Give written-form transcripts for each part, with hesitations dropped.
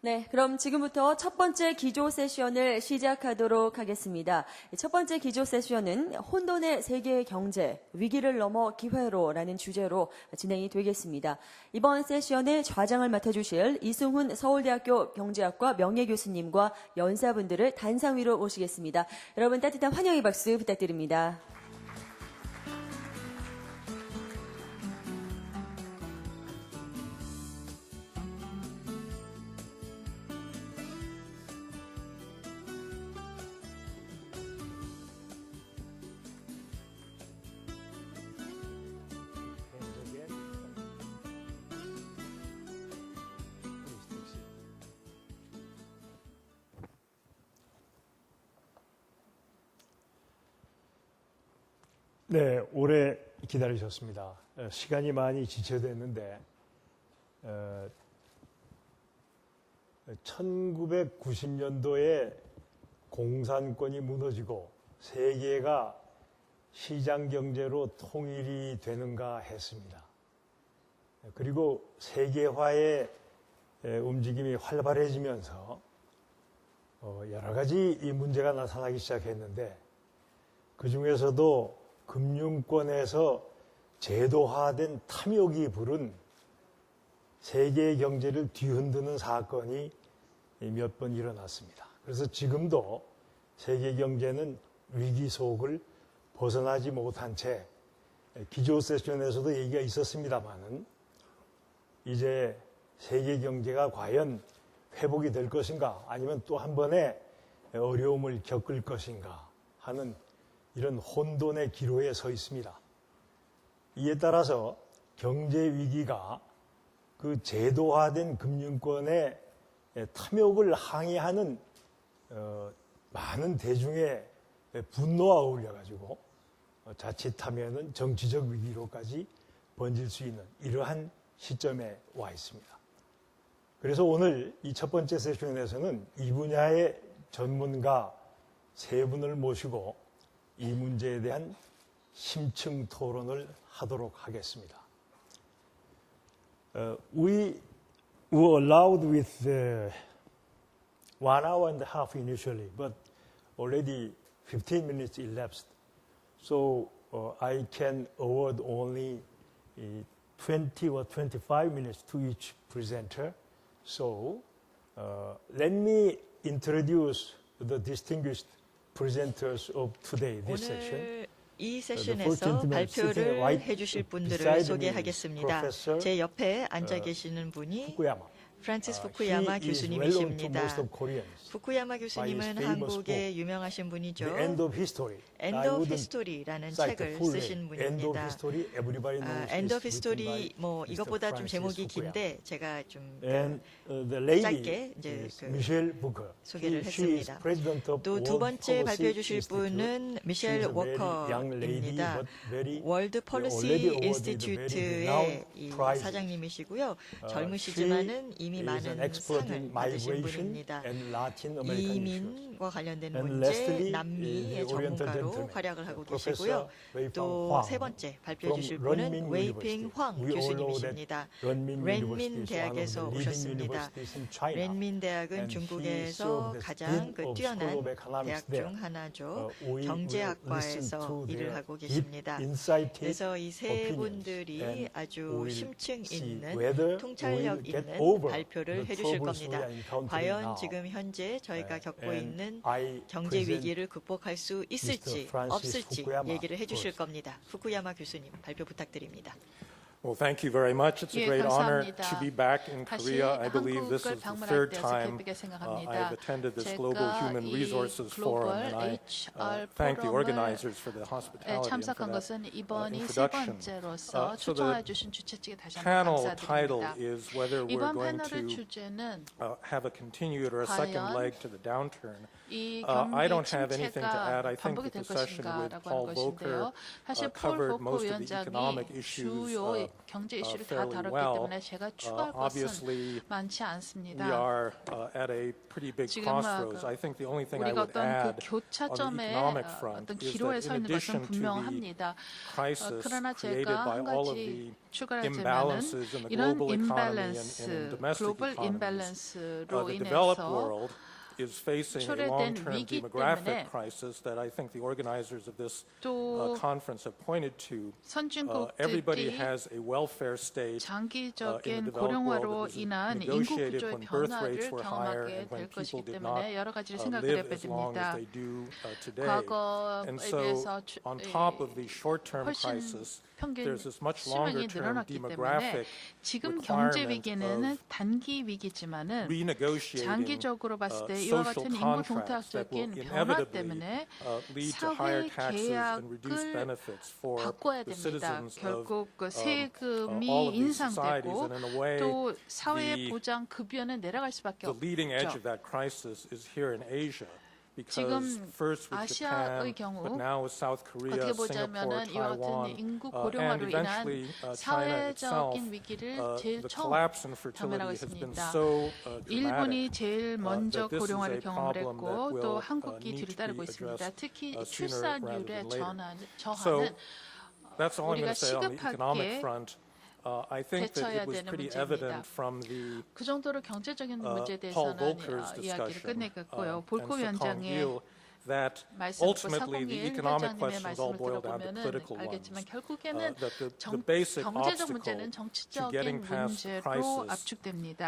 네, 그럼 지금부터 첫 번째 기조 세션을 시작하도록 하겠습니다. 첫 번째 기조 세션은 혼돈의 세계 경제, 위기를 넘어 기회로라는 주제로 진행이 되겠습니다. 이번 세션의 좌장을 맡아주실 이승훈 서울대학교 경제학과 명예교수님과 연사분들을 단상 위로 모시겠습니다. 여러분 따뜻한 환영의 박수 부탁드립니다. 네, 오래 기다리셨습니다. 시간이 많이 지체됐는데 1990년도에 공산권이 무너지고 세계가 시장 경제로 통일이 되는가 했습니다. 그리고 세계화의 움직임이 활발해지면서 여러 가지 이 문제가 나타나기 시작했는데 그 중에서도 금융권에서 제도화된 탐욕이 부른 세계 경제를 뒤흔드는 사건이 몇 번 일어났습니다. 그래서 지금도 세계 경제는 위기 속을 벗어나지 못한 채 기조 세션에서도 얘기가 있었습니다만은 이제 세계 경제가 과연 회복이 될 것인가 아니면 또 한 번의 어려움을 겪을 것인가 하는 이런 혼돈의 기로에 서 있습니다. 이에 따라서 경제 위기가 그 제도화된 금융권의 탐욕을 항의하는 많은 대중의 분노와 어울려가지고 자칫하면은 정치적 위기로까지 번질 수 있는 이러한 시점에 와 있습니다. 그래서 오늘 이 첫 번째 세션에서는 이 분야의 전문가 세 분을 모시고 이 문제에 대한 심층 토론을 하도록 하겠습니다. We were allowed with 1 hour and a half initially, but already 15 minutes elapsed. So I can award only 20 or 25 minutes to each presenter. So let me introduce the distinguished presenters of today, this session. 오늘 이 세션에서 발표를 해주실 분들을 소개하겠습니다. 제 옆에 앉아 계시는 분이 프란시스 후쿠야마 교수님이십니다. 후쿠야마 교수님은 한국의 유명하신 분이죠. End of History라는 책을 쓰신 분입니다. End of History 뭐 이것보다 좀 제목이 긴데 제가 좀 짧게 이제 소개를 했습니다. 또 두 번째 발표해 주실 분은 미셸 워커입니다. 월드 폴리시 인스티튜트의 사장님이시고요. 젊으시지만은 이미 많은 상을 받으신 분입니다. 이민과 관련된 문제, 남미의 전문가로 활약을 하고 계시고요. 또 세 번째 발표해 주실 분은 웨이핑 황 교수님이십니다. 렌민 대학에서 오셨습니다. 렌민 대학은 중국에서 가장 뛰어난 대학 중 하나죠. 경제학과에서 일을 하고 계십니다. 그래서 이 세 분들이 아주 심층 있는 통찰력 있는 발표를 해주실 겁니다. 과연 지금 현재 저희가 겪고 있는 경제 위기를 극복할 수 있을지 없을지 얘기를 해주실 겁니다. 후쿠야마 교수님 발표 부탁드립니다. Well, thank you very much. It's a great honor to be back in Korea. I believe this is the third time I've attended this Global Human Resources Forum, and I thank the organizers for the hospitality and for that introduction. So the panel title is whether we're going to have a continued or a second leg to the downturn. I don't have anything to add. I think that the session with Paul Volcker covered most of the economic issues 경제 이슈를 다 fairly 다뤘기 well. 때문에 제가 추가할 것은 Obviously, 많지 we 않습니다. are at a pretty big 지금 crossroads. I think the only thing I 우리가 would 어떤 그 add on the 교차점의 economic front 어떤 is 기로에 that 서 in 있는 것은 addition to the 분명합니다. crisis 그러나 created 제가 by 한 all of 가지 the 추가하자면은 imbalances in the 이런 global economy and in 임밸런스, domestic 글로벌 economies, 임밸런스로 the developed 인해서 world is facing a 초래된 long-term 위기 demographic 때문에 crisis that I think the organizers of this 또 conference have pointed to. 선진국들이 Everybody has a welfare state 장기적인 고령화로 인한 인구 구조의 변화를 경험하게 될 것이기 때문에 여러 가지를 생각을 해봐야 됩니다. 과거에 비해서 on top of the short-term 훨씬 crisis, 평균 there's this much 수명이 longer-term 늘어났기 때문에 demographic 지금 경제 requirement 위기는 of 단기 위기지만은 renegotiating 장기적으로 봤을 때 이와 social 같은 인구 contracts that will 동태학적인 변화 inevitably 때문에 lead to higher 사회 taxes and reduced 계약을 benefits for 바꿔야 the 됩니다. citizens of 결국 그 all 세금이 of these societies, 인상되고 and in a way, 또 사회 the 보장 급여는 내려갈 수밖에 the leading edge 없죠. of that crisis is here in Asia. 지금 Because first with 아시아의 Japan, 경우 but now with South Korea, 어떻게 Singapore, 보자면은 이와 Taiwan, 같은 인구 and 고령화로 인한 eventually China itself, 사회적인 위기를 제일 the 처음 collapse in 당면하고 fertility has been 있습니다. so 일본이 dramatic 제일 먼저 that this is 고령화를 a 경험을 problem 했고 that will 또 한국이 need 뒤를 to be 따르고 있습니다. addressed 특히 sooner rather 출산율의 than later. 저하는 So that's all I'm 우리가 going to say on the 시급하게 economic front. I think that 대처해야 it was 되는 pretty 문제입니다. evident from the 그 정도로 경제적인 문제에 Paul 대해서는 Volcker's 이야기를 discussion 끝내겠고요. and 볼코 Sekong 위원장의 Gil that 말씀, ultimately the 401 economic 회장님의 questions all 말씀을 boil down to 들어보면은 political 알겠지만 ones. 결국에는 That the 정, basic 경제적 obstacle 문제는 to 정치적인 getting past 문제로 crisis 압축됩니다.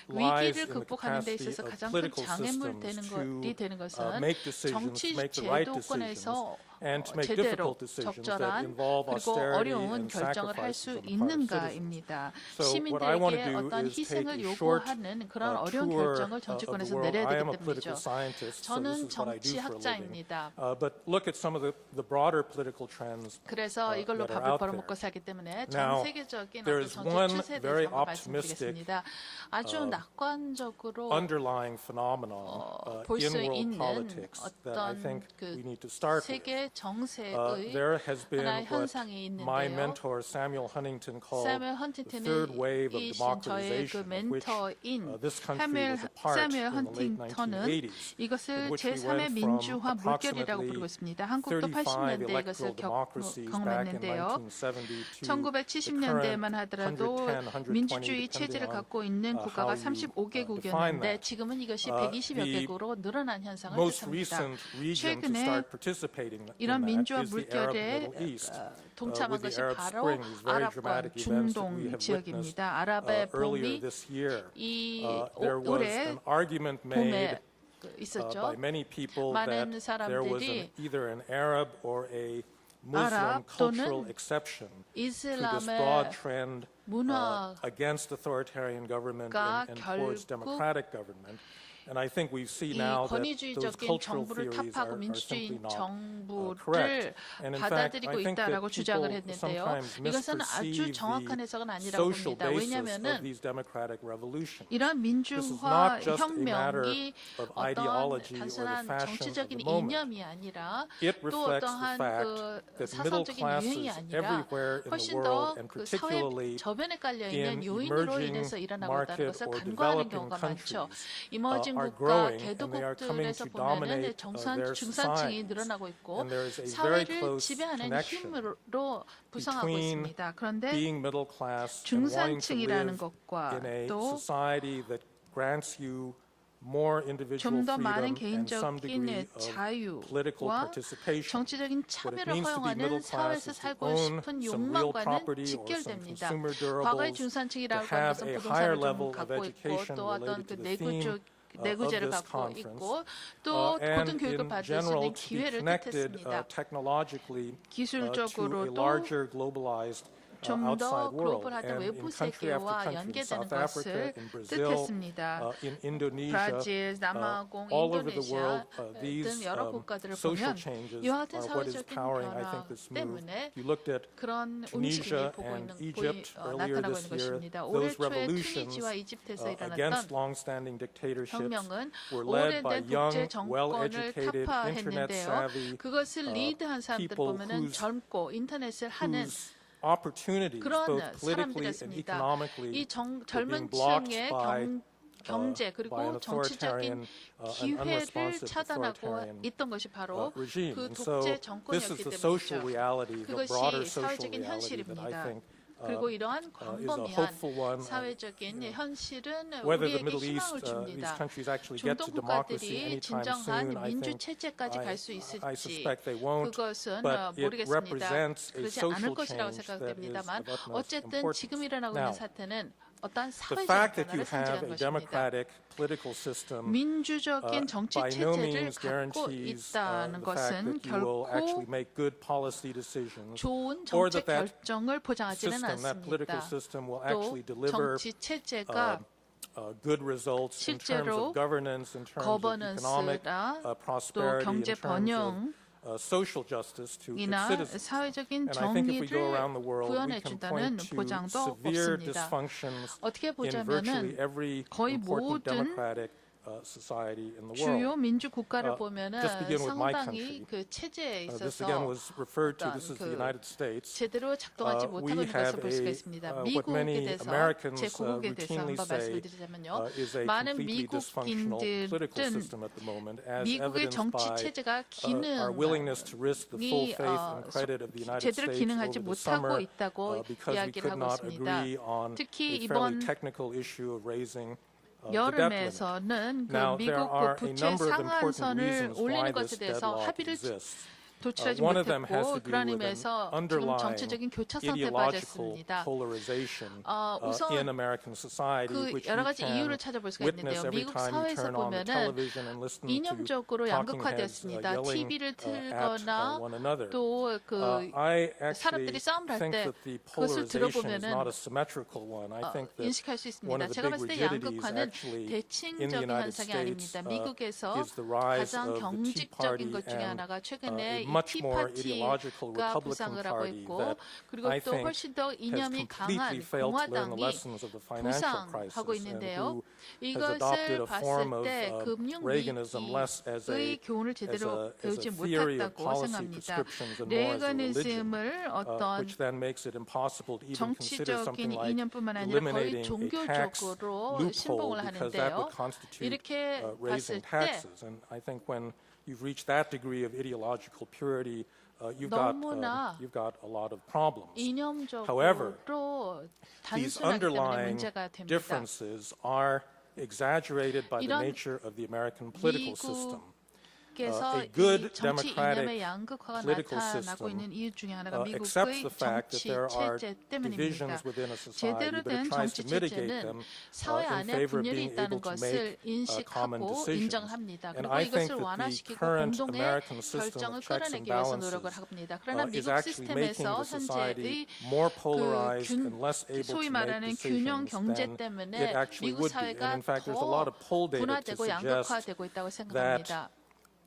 lies 위기를 in the 극복하는 데 capacity 있어서 of 가장 큰 political 장애물이 systems 되는 to 것이 되는 것은 make decisions, 정치 make the right decisions, 제도권에서 and to make 제대로 difficult decisions that 적절한 involve 그리고 austerity 어려운 and 결정을 할 sacrifices 수 on the part of citizens. 있는가입니다. So what I want to 시민들에게 do 어떤 is take 희생을 a short 요구하는 그런 어려운 tour 결정을 of the 정치권에서 world. 내려야 I am 되기 a political 때문이죠. scientist, so this 저는 is what I do for a living. 정치학자입니다. But look at some of the broader political trends 그래서 이걸로 that are 밥을 out 벌어먹고 there. 살기 때문에 Now, 전 세계적인 there 어떤 is 정치 one 추세에 very 대해서 한번 말씀드리겠습니다. 아주 낙관적으로 underlying phenomenon 볼 in 수 world 있는 politics that I 어떤 think 그 we need to start with. 세계 정세의 There has been 하나의 what 현상이 my 있는데요. mentor Samuel Huntington called 사무엘 the third wave of 헌팅턴이 이신 저의 그 democratization, of which 멘토인 this country was a part 사무엘 in the late 헌팅턴은 1980s, in 이것을 which we 제3의 went from 민주화 물결이라고 부르고 있습니다. 한국도 35 80년대 이것을 electoral democracies back in 경험했는데요. 1970 to 1970년대에만 하더라도 110, 120, 민주주의 depending 체제를 on 갖고 있는 국가가 how you define 35개국이었는데 that. 지금은 이것이 120여 The 개국으로 늘어난 현상을 most 뜻합니다. recent region to 최근에 start participating in 이런 that 민주화 is the Arab 물결에 Middle East. 동참한 with the 것이 Arab 바로 Spring, these very 아랍과 dramatic events that we 중동 have witnessed 지역입니다. 아랍의 earlier 봄이 this year. 이 There was 올해 an argument made 봄에 있었죠. by many people 많은 that there was 사람들이 either an Arab or a Muslim 아랍 cultural 또는 exception to this 이슬람의 broad trend 문화 against authoritarian government 가 and towards 결국 democratic government. And I think we see 이 now that those 권위주의적인 cultural 정부를 theories 탑하고 are 민주주의 simply not 정부를 correct. And in fact, 받아들이고 I think that 있다라고 주장을 people 했는데요. sometimes 이것은 아주 misperceive 정확한 the 해석은 아니라고 social 봅니다. basis of 왜냐하면은 these democratic revolutions. 이런 This is 민주화 not just a matter 혁명이 of 어떤 ideology or the 단순한 fashion of 정치적인 the moment. 이념이 아니라 It 또 reflects the 어떠한 fact 그 that middle 사상적인 classes 유행이 아니라 everywhere in the 훨씬 더 world, and 그 사회 particularly 저변에 깔려 있는 in 요인으로 emerging 인해서 일어나고 있다는 market 것을 or 간과하는 developing 경우가 많죠. countries 이머징 are 국가, growing, and they are coming 개도국들에서 to dominate 보면은 their 중산층이 societies. 늘어나고 있고 And there is a very 사회를 close 지배하는 connection 힘으로 구성하고 between 있습니다. 그런데 being middle class and wanting to 중산층이라는 live 것과 in a 또 society that grants you more individual 좀 더 많은 freedom and some degree 개인적인 of political 자유와 participation. 정치적인 What it 참여를 means to be 허용하는 middle class 사회에서 is to 살고 own 싶은 some real 욕망과는 property or some 직결됩니다. consumer 과거의 durables, to 중산층이라고 하는 have 것은 a 부동산을 higher 좀 level of 갖고 있고 education 또 어떤 related 그 to the theme 내구재를 of this 갖고 conference, 있고 또 and 고등교육을 in 받을 수 general 있는 to be 기회를 connected 뜻했습니다. technologically to a 기술적으로도 larger globalized 좀 더 outside world. 글로벌하던 And in 외부 country after 세계와 country, in 연계되는 South Africa, 것을 in Brazil, 뜻했습니다. in Indonesia, 브라질, 남아공, all over the 인도네시아 world, 등 these 여러 국가들을 social 보면 changes 이와 같은 are what is 사회적인 powering, I 변화 think, this move. 때문에 You looked at 그런 Tunisia 움직임이 and Egypt earlier 나타나고 this 있는 year. 것입니다. 올해 Those 초에 revolutions 튀니지와 이집트에서 against 일어났던 long-standing dictatorships 혁명은 were led by 오래된 young, 독재 정권을 well-educated, 타파했는데요. internet-savvy 그것을 리드한 사람들 people 보면은 whose 젊고 인터넷을 하는 opportunities, 그런 both politically and 사람들이었습니다. economically, 이 were being 젊은 blocked 층의 by 경제 by an 그리고 authoritarian, 정치적인 기회를 unresponsive 차단하고 authoritarian 있던 것이 바로 regime. 그 And so 독재 this is 정권이었기 the social 때문이죠. reality, the broader 그것이 social 사회적인 reality that I 현실입니다. think 그리고 이러한 is a 광범위한 hopeful one. 사회적인 현실은 Whether the 우리에게 Middle East, 희망을 these 줍니다. countries actually get to 중동 democracy 국가들이 anytime 진정한 soon, I 민주 think 체제까지 갈 수 I 있을지 suspect they won't, 그것은 but it 모르겠습니다. represents a 그러지 않을 social 것이라고 change that is 생각됩니다만 of utmost 어쨌든 importance. 지금 일어나고 Now, 있는 사태는 어떤 the 사회적인 fact that you 변화를 have 상징하는 a 것입니다. democratic political system 민주적인 정치 by no 체제를 means 갖고 guarantees 있다는 the fact 것은 that you will actually 결코 make good policy decisions, 좋은 or 정책 that 결정을 보장하지는 system, that political 않습니다. system will 또 actually deliver 정치 체제가 good results in terms 실제로 of governance, in terms of economic 거버넌스나 또 prosperity, in 경제 terms 번영 of social justice to its 이나 citizens. 사회적인 And I think if we go 정의를 around the world, we can 구현해준다는 point to 보장도 severe 없습니다. dysfunctions 어떻게 in virtually 보자면은 every 거의 important 모든 democratic society in the 주요 world. 민주 국가를 보면은 just begin with my 상당히 country. 그 체제에 This again 있어서 was referred to. This is 그 the United States. 제대로 작동하지 We 못하고 있는 have 것을 볼 수가 a 있습니다. what many 미국에 대해서 Americans 제 고국에 대해서 routinely 한번 say 말씀을 드리자면요. is a 많은 completely dysfunctional political 미국인들은 system at the moment, as 미국의 evidenced 정치 by 체제가 our willingness to risk the full faith and credit of the United 제대로 States 기능하지 over the 못하고 summer 있다고 because we 이야기를 could 하고 not 있습니다. agree on 특히 a fairly 이번 technical issue of raising the debt limit. 여름에서는 그 Now, there 미국 are 그 a 부채 number of important 상한선을 reasons 올리는 why 것에 this 대해서 deadlock 합의를 exists. 도출하지 One of them has 못했고 to do 그런 with an 의미에서 지금 underlying 정치적인 교차 상태에 ideological 빠졌습니다. polarization 우선 in American society, 그 which 여러 you 가지 can 이유를 찾아볼 수가 witness 있는데요. every 미국 time you 사회에서 turn on the 보면은 television and listen to 이념적으로 talking heads 양극화되었습니다. yelling TV를 at 틀거나 one another. 또 그 I actually 사람들이 싸움을 할 think 때 that the 그것을 polarization is 들어보면은 not a symmetrical one. I think that 인식할 수 one 있습니다. of the 제가 big 봤을 때 rigidities 양극화는 actually in the 대칭적인 United 현상이 States 아닙니다. 미국에서 is the rise 가장 of the Tea 경직적인 Party 것 중에 and 하나가 a 최근에 이 much more ideological 티파티가 Republican 부상을 하고 Party 있고 that 그리고 I 또 think 훨씬 더 has 이념이 강한 completely failed to learn the 공화당이 lessons of the financial crisis 부상하고 and 있는데요. who has 이것을 adopted a form 봤을 of 때 금융 Reaganism less as 위기의 a 교훈을 제대로 배우지 theory of 못했다고 policy 생각합니다. prescriptions and more as a religion, 레이거니즘을 어떤 which then makes it impossible to even consider something 정치적인 like 이념뿐만 아니라 거의 eliminating a tax 종교적으로 loophole 신봉을 because that 하는데요. would constitute 이렇게 raising 봤을 때 taxes. And I think when you've reached that degree of ideological purity, you've got a lot of problems. However, 이념적으로 these 단순하기 때문에 underlying 문제가 됩니다. differences are exaggerated by the nature of the American political system. 미국에서 a good 이 정치 democratic 이념의 양극화가 political 나타나고 system 있는 이유 중에 하나가 accepts 미국의 the fact that 정치 there are 체제 때문입니다. divisions within a society, 제대로 but it 된 tries 정치 to mitigate 체제는 them 사회 in 안에 favor of 분열이 being 있다는 able to 것을 make common 인식하고 decisions. 인정합니다. And 그리고 I think 이것을 that the 완화시키고 current 공동의 American system 결정을 of checks and 끌어내기 위해서 노력을 balances 합니다. 그러나 is 미국 actually making 시스템에서 the society 현재의 more polarized and less able 소위 to make 말하는 균형 decisions 경제 than 때문에 it actually 미국 would be. And 사회가 in fact, there's a 더 lot of poll data to 분화되고 suggest 양극화되고 있다고 that 생각합니다.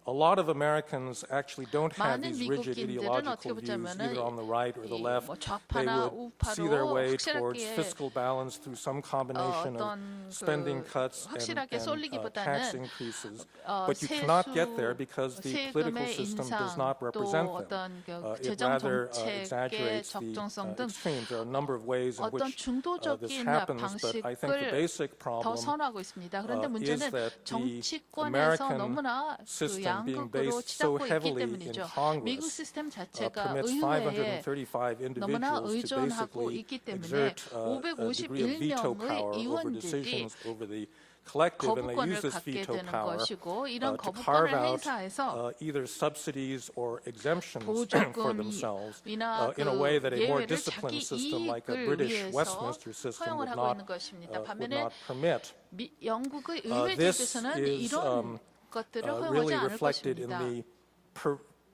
a lot of Americans actually don't have 많은 these rigid 미국인들은 ideological 어떻게 views 보자면은 either on the right or the left. 뭐 They 좌파나 would see their 우파로 way towards 확실하게 fiscal balance through some combination of 어떤 spending cuts 확실하게 and 쏠리기보다는 tax increases. But you cannot get there because the political 세금의 system 인상 does not 또 represent them. 어떤 그 It 재정 rather 정책의 exaggerates the 적정성 등 extremes. There are a number of ways in 어떤 which this 중도적인 happens, but I think the basic 방식을 더 problem 선호하고 있습니다. 그런데 is 문제는 that the 정치권에서 American 너무나 그 system being 양극으로 based so 치닫고 있기 heavily in 때문이죠. 미국 Congress 시스템 자체가 permits 의회에 535 너무나 individuals to 의존하고 basically 있기 때문에 exert a degree of veto power 551명의 over 의원들이 decisions over the collective, and they use 거부권을 this 갖게 veto 되는 power 것이고 이런 to carve 거부권을 out 행사해서 either subsidies or exemptions for themselves 보조금이나 in a way that a more 예외를 disciplined 자기 system like a 이익을 British 위해서 Westminster system 허용을 would 하고 있는 not, 것입니다. would 반면에 not permit. 영국의 This 의회제도에서는 is 이런 것들을 허용하지 really 않을 reflected in 것입니다.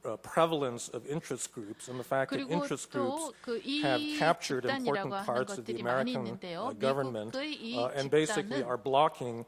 the prevalence of interest groups and the fact that 그리고 interest groups 또 그 have 이익 captured 집단이라고 important 하는 parts of the 것들이 많이 American 있는데요. government 미국의 이익 and basically 집단은 are blocking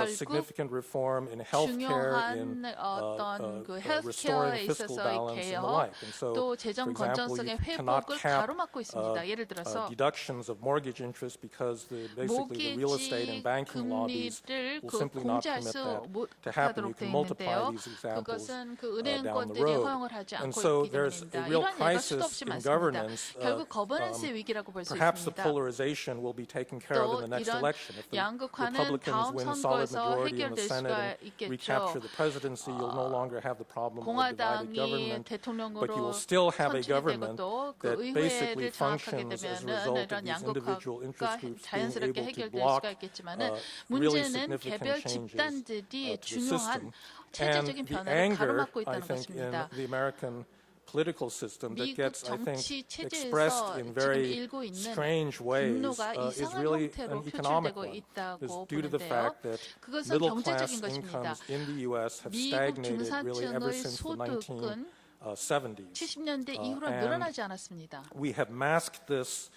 significant reform in healthcare, in 중요한 어떤 그 restoring 헬스케어에 fiscal 있어서의 balance and the 개혁, like. And so, 또 for 재정 example, 건전성의 you cannot 회복을 cap 가로막고 있습니다. 예를 들어서 deductions of mortgage interest because basically the real estate and 모기지 banking lobbies 금리를 will 그 simply not 공제할 commit 수 that to happen. You 못하도록 can 되어 multiply 있는데요. these examples 그것은 그 down the 은행권들이 road. 허용을 하지 And 않고 so 있기 there's a 때문입니다. real 이런 예가 수도 crisis 없이 in 많습니다. governance. 결국 거버넌스의 위기라고 볼 수 Perhaps the 있습니다. polarization will be taken care of 또 in the next 이런 election. If the 양극화는 Republicans 다음 win solid 선거에서 majority in the 해결될 Senate 수가 and 있겠죠. recapture the presidency, you'll no longer have the problem of divided 공화당이 government. But you 대통령으로 will still have a 선출되고 government 또 그 that basically 의회를 장악하게 functions as a 되면은 result of 이런 these individual interest 양극화가 groups being 자연스럽게 able to 해결될 block 수가 있겠지만은 really 문제는 significant 개별 changes 집단들이 to the 중요한 system. 체제적인 And the 변화를 anger, 가로막고 I 있다는 think, in 것입니다. the American political system that 미국 gets, I think, 정치 expressed 체제에서 in 지금 very 일고 있는 strange ways 분노가 is 이상한 really 형태로 an economic 표출되고 one. 있다고 It's due to the 보는데요. fact that 그것은 middle 경제적인 class 것입니다. incomes in the U.S. have 미국 stagnated really ever 중산층의 since the 소득은 1970s. 70년대 이후로 and 늘어나지 않았습니다. We have masked this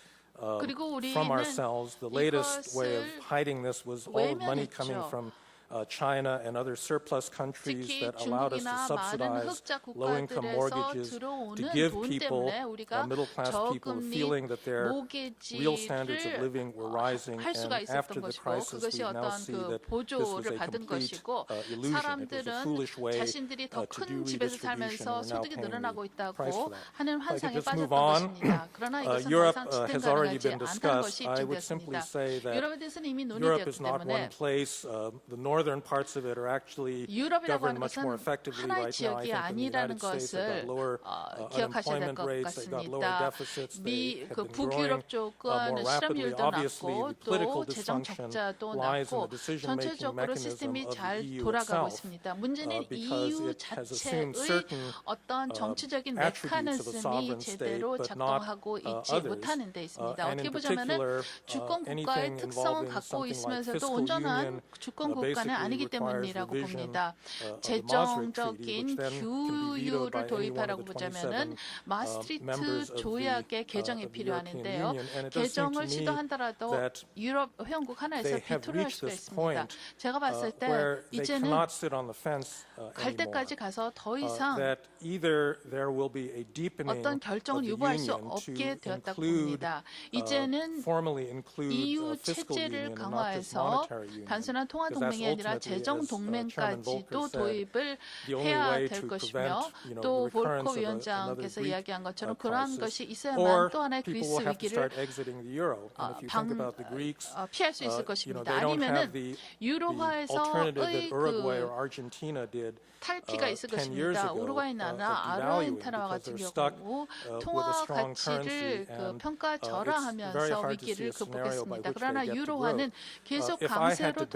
그리고 from 우리는 ourselves. The latest way of 이것을 hiding this was all the money coming 외면했죠. from China and other surplus countries 특히 that allowed us to 중국이나 많은 subsidize 흑자 low-income 국가들에서 mortgages to 들어오는 give 돈 people, 때문에 우리가 middle-class people, 저금리 feeling that their real standards of living were rising. 할 수가 And 있었던 after the 것이고 crisis, 그것이 we now 어떤 see 그 that this was 보조를 a 받은 complete 것이고 illusion. It was a 사람들은 foolish way 자신들이 더 to 큰 do 집에서 redistribution. 살면서 We're now 소득이 paying 늘어나고 the price 있다고 for that. 하는 If I 환상에 could just move 빠졌던 on, 것입니다. 그러나 이것은 더 Europe 이상 has 지탱 already 가능하지 been 않다는 것이 discussed. I would simply 입증되었습니다. say that 유럽에 대해서는 이미 Europe 논의되었기 is not one 때문에 place. The northern parts of it are actually 유럽이라고 governed 하는 much more 것은 effectively 하나의 right now. I 지역이 think in the 아니라는 United States they've got 것을 lower 기억하셔야 될 unemployment 것 rates, they've got lower 같습니다. deficits, they have 그 been growing 북유럽 쪽은 more rapidly. 실업률도 Obviously, 낮고 the political 또 재정 dysfunction 적자도 lies in 낮고 the decision-making 전체적으로 mechanism 시스템이 of the 잘 EU 돌아가고 itself, 있습니다. 문제는 because EU it has assumed 자체의 certain 어떤 정치적인 attributes of a 메커니즘이 sovereign state, 제대로 but 작동하고 not 있지 others. 못하는 데 있습니다. And 어떻게 in 보자면은 particular, 주권 국가의 anything 특성을 involving 갖고 something like 있으면서도 fiscal 온전한 union 주권 국가는 basically 아니기 requires 때문이라고 revision 봅니다. of the Maastricht Treaty, 재정적인 which then can be vetoed by any one 규율을 of 도입하라고 the 27 보자면은 members 마스트리트 of the 조약의 개정이 European 필요하는데요. Union. And it does seem to 개정을 me 시도한다라도 that 유럽 회원국 하나에서 they have 비토를 할 reached 수가 this 있습니다. point 제가 봤을 때 where they 이제는 cannot sit on the fence 갈 anymore. 때까지 가서 더 이상 That either there will be a deepening 어떤 of 결정을 the 유보할 수 union to 없게 되었다고 include, 봅니다. 이제는 formally include EU fiscal union 체제를 and not just 강화해서 monetary union. 단순한 통화 Because that's 동맹이 아니라 ultimately, 재정 as Chairman 동맹까지도 Volcker said, 도입을 the only 해야 way 될 to 것이며 prevent, 또 the recurrence 볼코 of 위원장께서 another 이야기한 것처럼 Greek 그러한 crisis. 것이 있어야만 Or 또 하나의 people 그리스 will have to 위기를 start exiting the euro. And if you think about the Greeks, 피할 수 있을 they 것입니다. don't have 아니면은 the alternative that 유로화에서의 Uruguay 그 or Argentina did 탈피가 있을 10 years 것입니다. ago 우루과이나 of 아르헨티나와 devaluing 같은 because they're stuck 경우 with 통화 a strong currency 가치를 그 and 평가 it's very 절하하면서 hard to see 위기를 a scenario by 극복했습니다. which 그러나 they get to 유로화는 grow. 계속 If I had to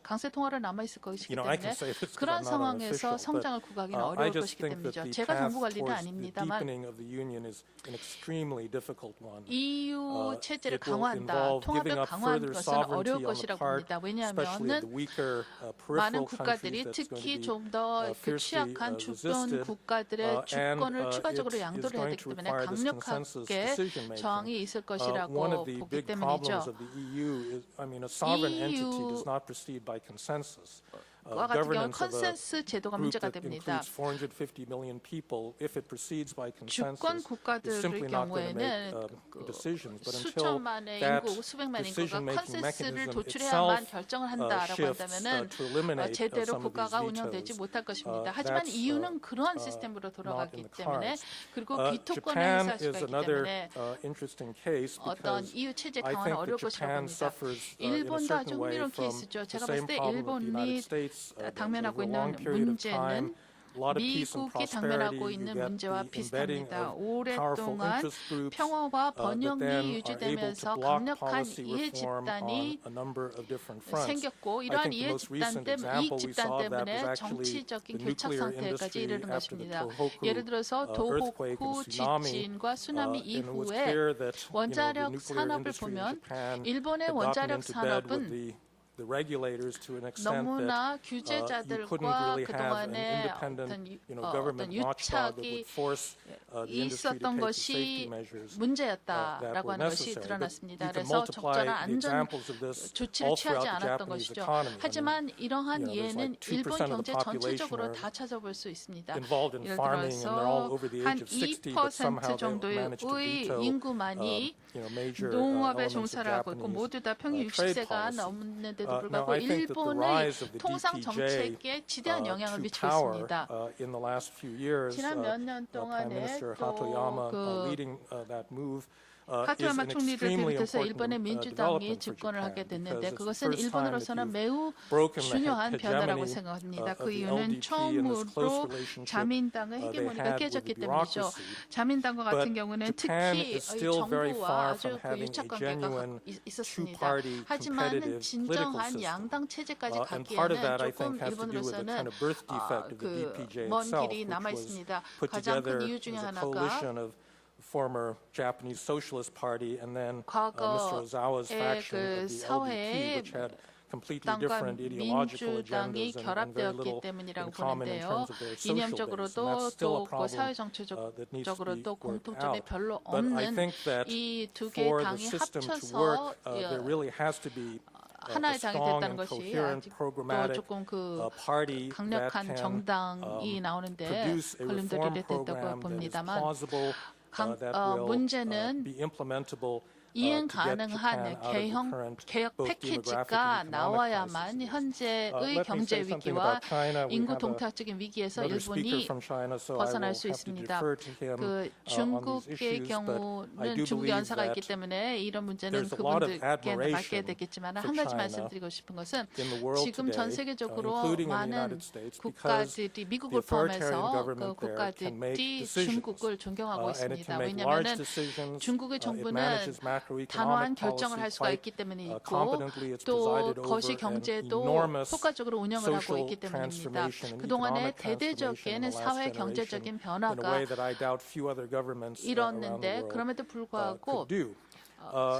강세 통화로 남아 있을 것이기 I can 때문에 say this because 그런 I'm not an 상황에서 official, 성장을 but 구하기는 I 어려울 just 것이기 think that 때문이죠. the 제가 path 정부 관리는 towards the 아닙니다만 deepening of the union is an extremely difficult one. EU 체제를 It will 강화한다, involve 통합을 giving up 강화하는 further 것은 sovereignty 어려울 on the 것이라고 part, 봅니다. especially of the 왜냐하면 weaker 많은 peripheral 국가들이 countries that's going 특히 to be 좀 더 fiercely 취약한 주변 resisted. 국가들의 주권을 추가적으로 it is 양도를 해야 going 되기 to 때문에 require this consensus 강력하게 decision-making. 저항이 있을 One 것이라고 of the 보기 big 때문이죠. problems of the EU is, a sovereign entity does not proceed by consensus. 과 같은 경우는 Governance of a 컨센서스 제도가 group 문제가 that 됩니다. includes 450 million people, if it proceeds by 주권 consensus, is 국가들의 simply not going to make 경우에는 decisions. But until 수천만의 that 인구, 수백만 인구가 decision-making 컨센서스를 mechanism 도출해야만 itself 결정을 한다라고 shifts 한다면은 to eliminate 제대로 some of these 국가가 운영되지 vetoes, 못할 것입니다. 하지만 that's EU는 그러한 시스템으로 not 돌아가기 in the 때문에 cards. 그리고 비토권을 Japan 행사할 수가 is 있기 another 때문에 interesting case 어떤 because EU 체제 I 강화는 think 어려울 that 것이라고 Japan 봅니다. suffers in a 일본도 아주 certain way 흥미로운 from 케이스죠. the 제가 봤을 same 때 problem of the United 일본이 States. 당면하고 Over a 있는 long period of time, 문제는 a lot of peace and 미국이 prosperity, 당면하고 you 있는 get 문제와 the embedding 비슷합니다. of powerful 오랫동안 interest groups 평화와 that then 번영이 are able to 유지되면서 block 강력한 policy 이해 reform 집단이 on a number of different fronts. 생겼고 I 이러한 think the 이해 most 집단 recent 때문에 이익 example we 집단 saw of that was 때문에 actually 정치적인 the 교착 nuclear 상태까지 industry 이르는 after the 것입니다. Tohoku 예를 들어서 earthquake 도호쿠 and tsunami. 지진과 수나미 And it was 이후에 clear that the 원자력 nuclear 산업을 industry in 보면 Japan 일본의 had gotten 원자력 into bed with 산업은 the the regulators to an extent 너무나 that you couldn't 규제자들과 really have an 그동안에 independent, government watchdog that would force the industry to 있었던 take the safety 것이 measures that 문제였다라고 were 하는 것이 necessary. But 드러났습니다. you can 그래서 multiply 적절한 the 안전 examples of this 조치를 all 취하지 throughout the 않았던 Japanese 것이죠. economy. 하지만 이러한 there's 예는 like 2% 일본 of the 경제 population 전체적으로 are 다 찾아볼 수 있습니다. involved in 예를 farming and they're all 들어서 over the 한 age of 60, but somehow 2% they managed to 정도의 veto 인구만이 major 농업에 elements of 종사를 하고 있고 Japanese 모두 다 평균 trade 60세가 policy. 넘는데도 Now, 불구하고 I think that the 일본의 rise of the 통상 DPJ 정책에 지대한 영향을 to 미치고 power 있습니다. in the last few years, 지난 몇 년 Prime 동안에 Minister 또 Hatoyama 그 leading that move is 하토야마 an 총리를 extremely 비롯해서 important 일본의 민주당이 development for 집권을 Japan 하게 because 됐는데 it's the 그것은 first time that 일본으로서는 you've 매우 broken the 중요한 변화라고 hegemony 생각합니다. of 그 the 이유는 LDP and this close 처음으로 relationship 자민당의 they 헤게모니가 had with 깨졌기 the 때문이죠. bureaucracy. 자민당과 같은 But 경우는 Japan 특히 is still very 정부와 far 아주 from 그 having 유착 a 관계가 genuine 있었습니다. two-party 하지만 competitive political 진정한 system. 양당 체제까지 And part of 가기에는 that, I 조금 think, has to do with the 일본으로서는 kind of birth defect of the DPJ 먼 itself, 길이 which 남아 was 있습니다. put 가장 큰 together 이유 중에 as a 하나가 coalition of former Japanese Socialist Party and then Mr. 과거의 Ozawa's faction 그 of the LDP, 사회에 which had completely 당과 different ideological 민주당이 agendas and very 결합되었기 little 때문이라고 in common in 보는데요. terms of their social base. And 이념적으로도 that's still a 또 problem 사회 that needs to be 정치적으로도 worked 공통점이 out. 별로 But I 없는 think that 이 두 개의 for the 당이 system to 합쳐서 work, there really has to be a 하나의 당이 strong 됐다는 and 것이 coherent 아직도 programmatic 조금 그 party that 강력한 can 정당이 나오는데 produce a 걸림돌이 reform 됐다고 program that is 봅니다만 plausible, that will 문제는 be implementable 이행 to get 가능한 Japan out of the current 개혁 both 패키지가 demographic and economic 나와야만 crises. 현재의 Let me 경제 say something 위기와 about China. We 인구 have 동탁적인 위기에서 another speaker 일본이 from China, so I will 벗어날 have 수 to 있습니다. defer to him 그 on these 중국의 issues, but I 경우는 do 중국 believe 연사가 있기 that 때문에 이런 문제는 there's a lot of 그분들께 맡게 admiration 되겠지만 for 한 가지 China 말씀드리고 싶은 것은 in the world 지금 전 today, 세계적으로 including in the 많은 United States, because 국가들이 the 미국을 authoritarian 포함해서 그 government there can make 국가들이 decisions, 중국을 존경하고 and it 있습니다. can make large 왜냐하면 decisions. 중국의 It 정부는 manages macroeconomic 단호한 결정을 할 policy 수가 quite 있기 때문에 있고 competently. It's 또 presided over 거시 an 경제도 enormous 효과적으로 운영을 하고 social 있기 때문입니다. transformation and 그동안에 economic transformation in 대대적인 the last 사회 generation 경제적인 in a 변화가 way that I doubt few other governments around the 이뤘는데 world 그럼에도 불구하고 could do.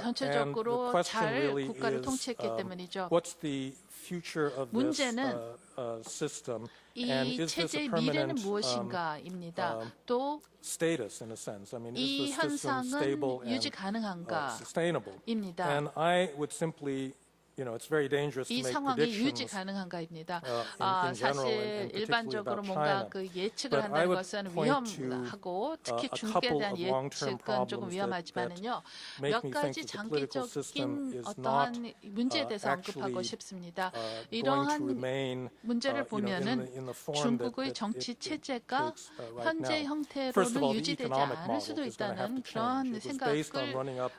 전체적으로 and the question 잘 really 국가를 is, 통치했기 때문이죠. what's the future of this 문제는 system, and 이 is this a 체제의 미래는 permanent 무엇인가입니다. 또 이 status in a sense? I mean, is the system 현상은 stable 유지 and 가능한가? sustainable? 입니다. And I would simply, it's very dangerous to 이 make 상황이 유지 predictions. 가능한가입니다. in general 사실 and particularly 일반적으로 about 뭔가 China. 그 예측을 But I 한다는 would 것은 point to, 위험하고 특히 a 중국에 couple 대한 of long-term 예측은 조금 problems 위험하지만은요. make 몇 me 가지 think that the political system 장기적인 is 어떠한 not, 문제에 대해서 언급하고 actually, 싶습니다. going to 이러한 remain, 문제를 보면은 in the form that 중국의 정치 it 체제가 takes right 현재 now. First of 형태로는 all, the 유지되지 economic 않을 model 수도 is going to have 있다는 to 그러한 change. It was based on 생각을 running up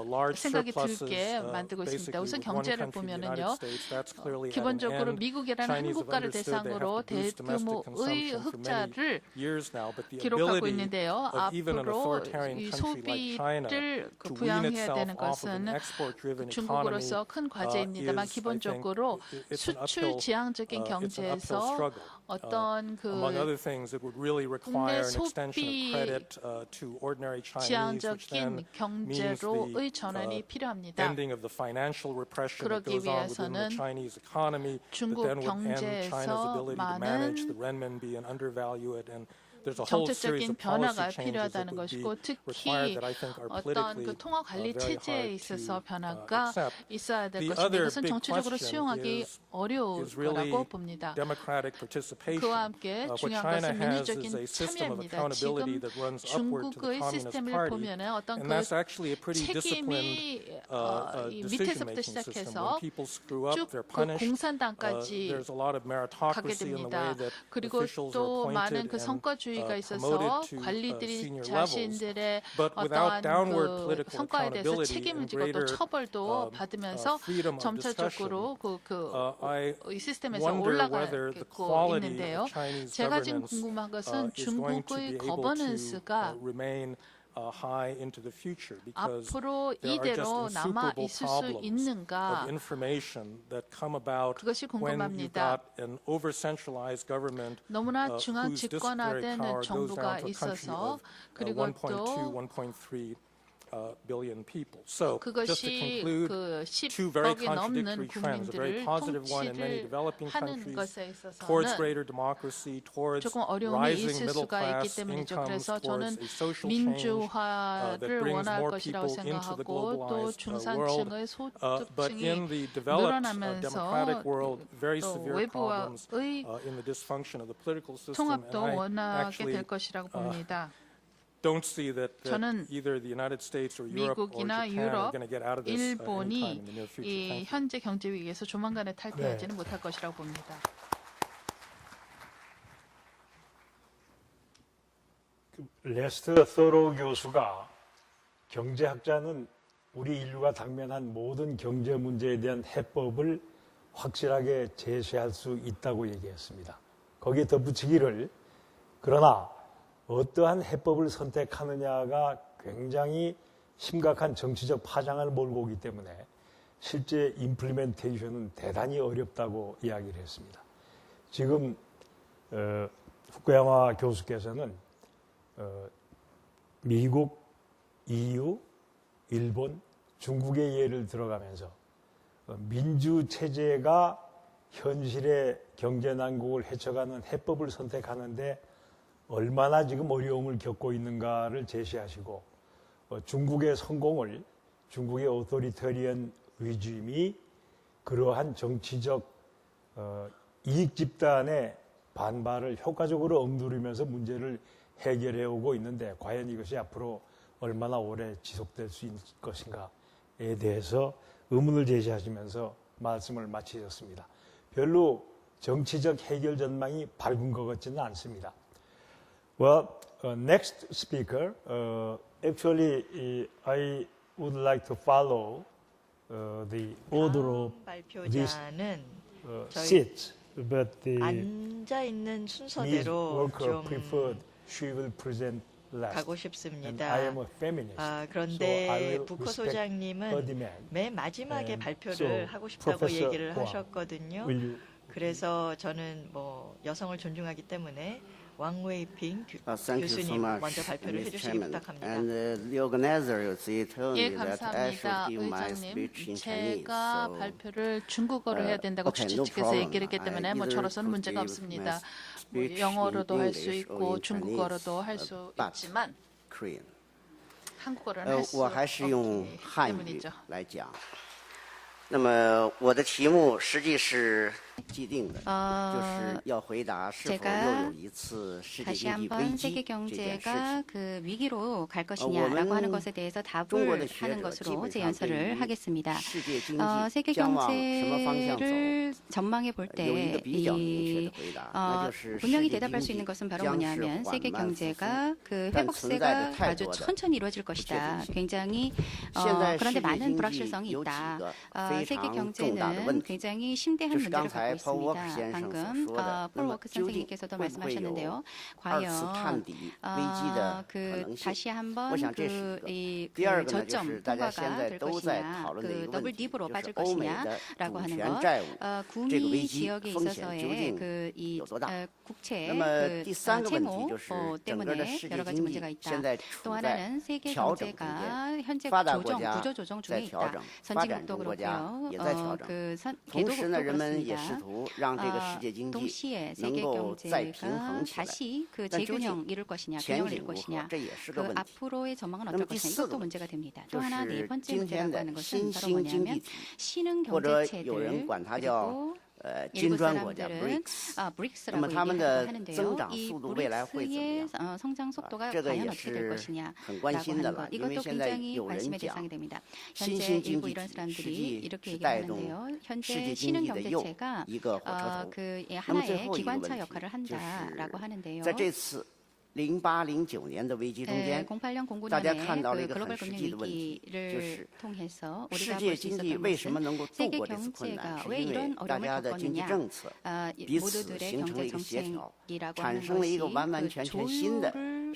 large 생각이 surpluses, 들게 만들고 있습니다. basically 우선 with one 경제를 country, the United 보면은요. States. That's clearly at an 기본적으로 end. 미국이라는 한 Chinese have 국가를 understood they have 대상으로 to boost domestic 대규모의 consumption for many 흑자를 years now, but the 기록하고 ability 있는데요. of even an 앞으로 authoritarian 이 country like China 소비를 to wean 부양해야 itself 되는 off of an 것은 export-driven economy 중국으로서 큰 과제입니다만 is, I think, 기본적으로 it's an 수출 uphill, 지향적인 it's an uphill 경제에서 struggle. 어떤 Among other 그 things, it would really require an extension 소비 of credit to ordinary Chinese, which then 지향적인 means 경제로의 the 전환이 필요합니다. ending of the financial repression that 그러기 goes on within the 위해서는 Chinese economy, that 중국 then would end China's 경제에서 ability to manage the 많은 renminbi and undervalue it. And there's a whole series 정책적인 of policy 변화가 changes that 필요하다는 would be 것이고 required 특히 that I think are 어떤 politically 그 통화 관리 very 체제에 hard 있어서 to 변화가 accept. 있어야 될 The 것인데 other 이것은 big 정치적으로 question 수용하기 어려울 is really 거라고 봅니다. democratic participation. 그와 함께 What 중요한 China 것은 has is 민주적인 a system of 참여입니다. accountability 지금 that runs upward to the 중국의 Communist 시스템을 Party, 보면은 어떤 and 그 that's actually a pretty disciplined 책임이 이 decision-making 밑에서부터 system. 시작해서 When people screw up, 쭉 they're 그 punished. 공산당까지 There's a lot of 가게 meritocracy in the way 됩니다. that 그리고 officials are 또 많은 appointed 그 and 성과주의가 있어서 promoted to 관리들이 senior levels. 자신들의 But without 어떠한 downward 그 political 성과에 대해서 accountability 책임을 and 지고 또 greater 처벌도 받으면서 freedom of 점차적으로 I 이 시스템에서 wonder whether the 올라가고 quality 있는데요. of Chinese 제가 지금 governance 궁금한 것은 is going to be 중국의 able to 거버넌스가 remain high into the future because 앞으로 there are just 이대로 남아 insuperable 있을 수 problems 있는가 of information that come about 그것이 when you've 궁금합니다. got an over-centralized government 너무나 중앙 whose disciplinary 집권화된 power goes 정부가 down to a country 있어서 of 그리고 1.2, 또 1.3 billion people. So, just to 그것이 conclude, 그 two very 10억이 넘는 contradictory trends, a very 국민들을 positive one in many 통치를 developing 하는 countries 것에 towards 있어서는 greater democracy, towards 조금 어려움이 rising 있을 middle 수가 있기 class 때문이죠. incomes, 그래서 저는 towards a social change that 민주화를 brings 원할 more 것이라고 people into the 생각하고 또 globalized world. 중산층의 But 소득층이 in the developed 늘어나면서 democratic world, very 또 severe problems 외부와의 in the dysfunction of the political system. 통합도 And I 원하게 actually 될 것이라고 봅니다. don't see that 저는 either the United States or Europe or 미국이나 Japan are 유럽, going to get out of this anytime 일본이 in the near future. 이 Thank you. 현재 경제 위기에서 조만간에 탈피하지는 못할 것이라고 봅니다. 레스터 서로 교수가 경제학자는 우리 인류가 당면한 모든 경제 문제에 대한 해법을 확실하게 제시할 수 있다고 얘기했습니다. 거기에 덧붙이기를 그러나 어떠한 해법을 선택하느냐가 굉장히 심각한 정치적 파장을 몰고 오기 때문에 실제 임플리멘테이션은 대단히 어렵다고 이야기를 했습니다. 지금 후쿠야마 교수께서는 미국, EU, 일본, 중국의 예를 들어가면서 민주체제가 현실의 경제 난국을 헤쳐가는 해법을 선택하는데 얼마나 지금 어려움을 겪고 있는가를 제시하시고 중국의 성공을 중국의 오토리테리언 위즘이 그러한 정치적 이익 집단의 반발을 효과적으로 억누르면서 문제를 해결해 오고 있는데 과연 이것이 앞으로 얼마나 오래 지속될 수 있을 것인가에 대해서 의문을 제시하시면서 말씀을 마치셨습니다. 별로 정치적 해결 전망이 밝은 것 같지는 않습니다. Well, next speaker, actually, I would like to follow the order of these 발표자는 seats, but the 앉아 있는 Ms. 순서대로 Walker 좀 preferred she will present last. 가고 And 싶습니다. I am a feminist, so I 그런데 will 부커 respect her 소장님은 demand. 맨 마지막에 And 발표를 so, 하고 싶다고 Professor 얘기를 Huang, 하셨거든요. Will you 그래서 저는 뭐 여성을 존중하기 때문에 왕웨이핑 Thank you so 교수님 much, 먼저 발표를 Mr. 해주시기 Chairman. 부탁합니다. And the organizer told 예, me that I should 감사합니다. give my 의장님, speech in Chinese. 제가 So, 발표를 중국어로 해야 된다고 okay, 주최 no 측에서 problem. 얘기를 했기 때문에 I 뭐 either 저로서는 could 문제가 give 없습니다. my 뭐 speech 영어로도 in 할 수 English or 있고 in 중국어로도 할 Chinese, 수 but 있지만 Korean. 한국어로는 할 수 我还是用 없기 汉语 때문이죠. 来讲。那么我的题目实际是既定的，就是要回答是否又有一次世界 다시 经济危 한번 机 세계 这件事 경제가 情。 그 위기로 갈 것이냐라고 하는 것에 대해서 답을 하는 것으로 제 연설을 하겠습니다. 世界经 세계 济将往什么方向走？ 경제를 전망해 볼 有一个 때 比较明确的回答，那就是 분명히 世界 대답할 수 经 있는 济 것은 바로 将是 뭐냐면 缓 세계 慢复苏。 경제가 그 但存在着 회복세가 太 아주 多的 천천히 이루어질 不确 것이다. 定性。 굉장히 现在世 그런데 界 많은 经济 불확실성이 有几 있다. 个非 세계 常重大的 경제는 问题， 굉장히 심대한 就是刚 문제를 才 갖고 Paul Walker 있습니다. 先生所 방금 说的。 폴 那么 워크 究竟 会 선생님께서도 不会有 말씀하셨는데요. 二次探 과연 底危机的可 그 能性？ 다시 我 한번 想这是 그 一 이 个。第二 그 个呢，就 저점 是大家现 통과가 在 될 都在 것이냐, 讨论的一 그 个问 더블 题， 딥으로 就是 빠질 欧美 것이냐라고 的主 하는 权 것, 债务这个危 구미 机 지역에 风险究 있어서의 竟 그 이 有多大？ 국채 那么 그 第三个问题 채무 就是整个的 때문에 世界 여러 가지 经济 문제가 있다. 现在 또 处在 하나는 세계 调整中间， 경제가 현재 发达国 조정, 家 구조 조정 在 중에 调 있다. 整，发展 선진국도 中国家 그렇고요. 也在调整。 그 同时 개도국도 呢，人们也 그렇습니다. 试图让这个世界经济 동시에 能 세계 够再平 경제가 衡起来。 다시 그 那究竟 재균형 이룰 것이냐, 前 균형을 景 이룰 如何？ 것이냐, 这也是个 그 问题。 앞으로의 전망은 那 어떨 么第 것이냐, 四个 이것도 问题 문제가 됩니다. 就 또 하나 네 是 번째 今天 문제라고 的 하는 것은 新 바로 兴经济 뭐냐면 体， 신흥 或者有 경제체들 人管它叫 그리고 金 일부 砖国家 사람들은 BRICS。 那 브릭스라고 么他们 얘기하기도 的 하는데요. 增长 이 速度未来会怎么 브릭스의 样？ 성장 속도가 这个 과연 也 어떻게 될 是 것이냐라고 很关心的 하는 了， 것 因为 이것도 现在 굉장히 有人 관심의 讲 대상이 됩니다. 新 현재 兴经 일부 济 이런 体实 사람들이 际 이렇게 是 얘기를 带动 하는데요. 世 현재 界经 신흥 济的又 경제체가 一个火车头。 그 那么最 하나의 后一个问 기관차 题 역할을 就是 한다라고 하는데요. 在这次08、09年的危机中 네, 间， 08년, 大家 09년에 看到了一 그 个很 글로벌 实 금융 际的问题，就 위기를 是 통해서 世 우리가 界 볼 수 经济 있었던 为什么 것은 能够度 세계 过这次困难， 경제가 是 왜 因为 이런 大 어려움을 家的经济 겪었느냐? 政策彼此 모두들의 形成了 경제 一个协调， 정책이라고 产 하는 生了一个 것이 完完 그 全全新的 조율을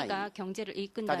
소리가 경제를 이끈다면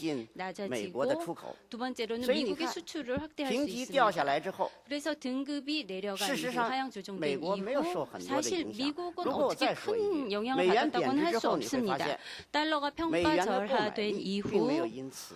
낮아지고 두 번째로는 미국의 수출을 확대할 수 评级掉下 있습니다. 来之后， 그래서 등급이 내려간 이후 事实上 하향 조정된 美国没有受 이후 很多的 사실 影响。 미국은 如果我 어떻게 再说一 큰 句， 영향을 美元 받았다고는 贬值 할 之 수 后，你会发 없습니다. 现 달러가 美元的购 평가절하된 买力并没有 이후 因此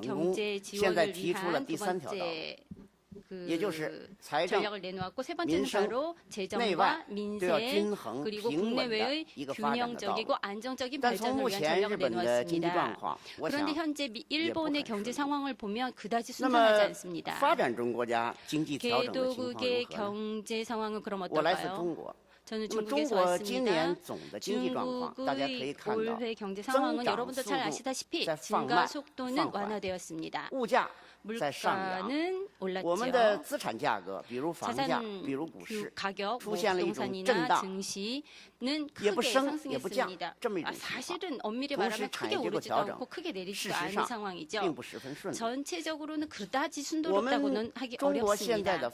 成功，现在提出了第3条道路。 전략을 내놓았고 세 번째는 바로 재정과 민생 그리고 국내외의 균형적이고 안정적인 발전을 위한 전략을 내놓았습니다. 그런데 현재 일본의 경제 상황을 보면 그다지 순탄하지 않습니다. 개도국의 경제 상황은 그럼 어떨까요? 저는 중국에서 왔습니다. 중국의 올해 경제 상황은 여러분도 잘 아시다시피 증가 속도는 완화되었습니다. 물가는 올랐죠. 자산 가격, 부동산이나 증시는 크게 상승했습니다. 사실은 엄밀히 말하면 크게 오르지도 않고 크게 내리지도 않은 상황이죠. 전체적으로는 그다지 순조롭다고는 하기 어렵습니다.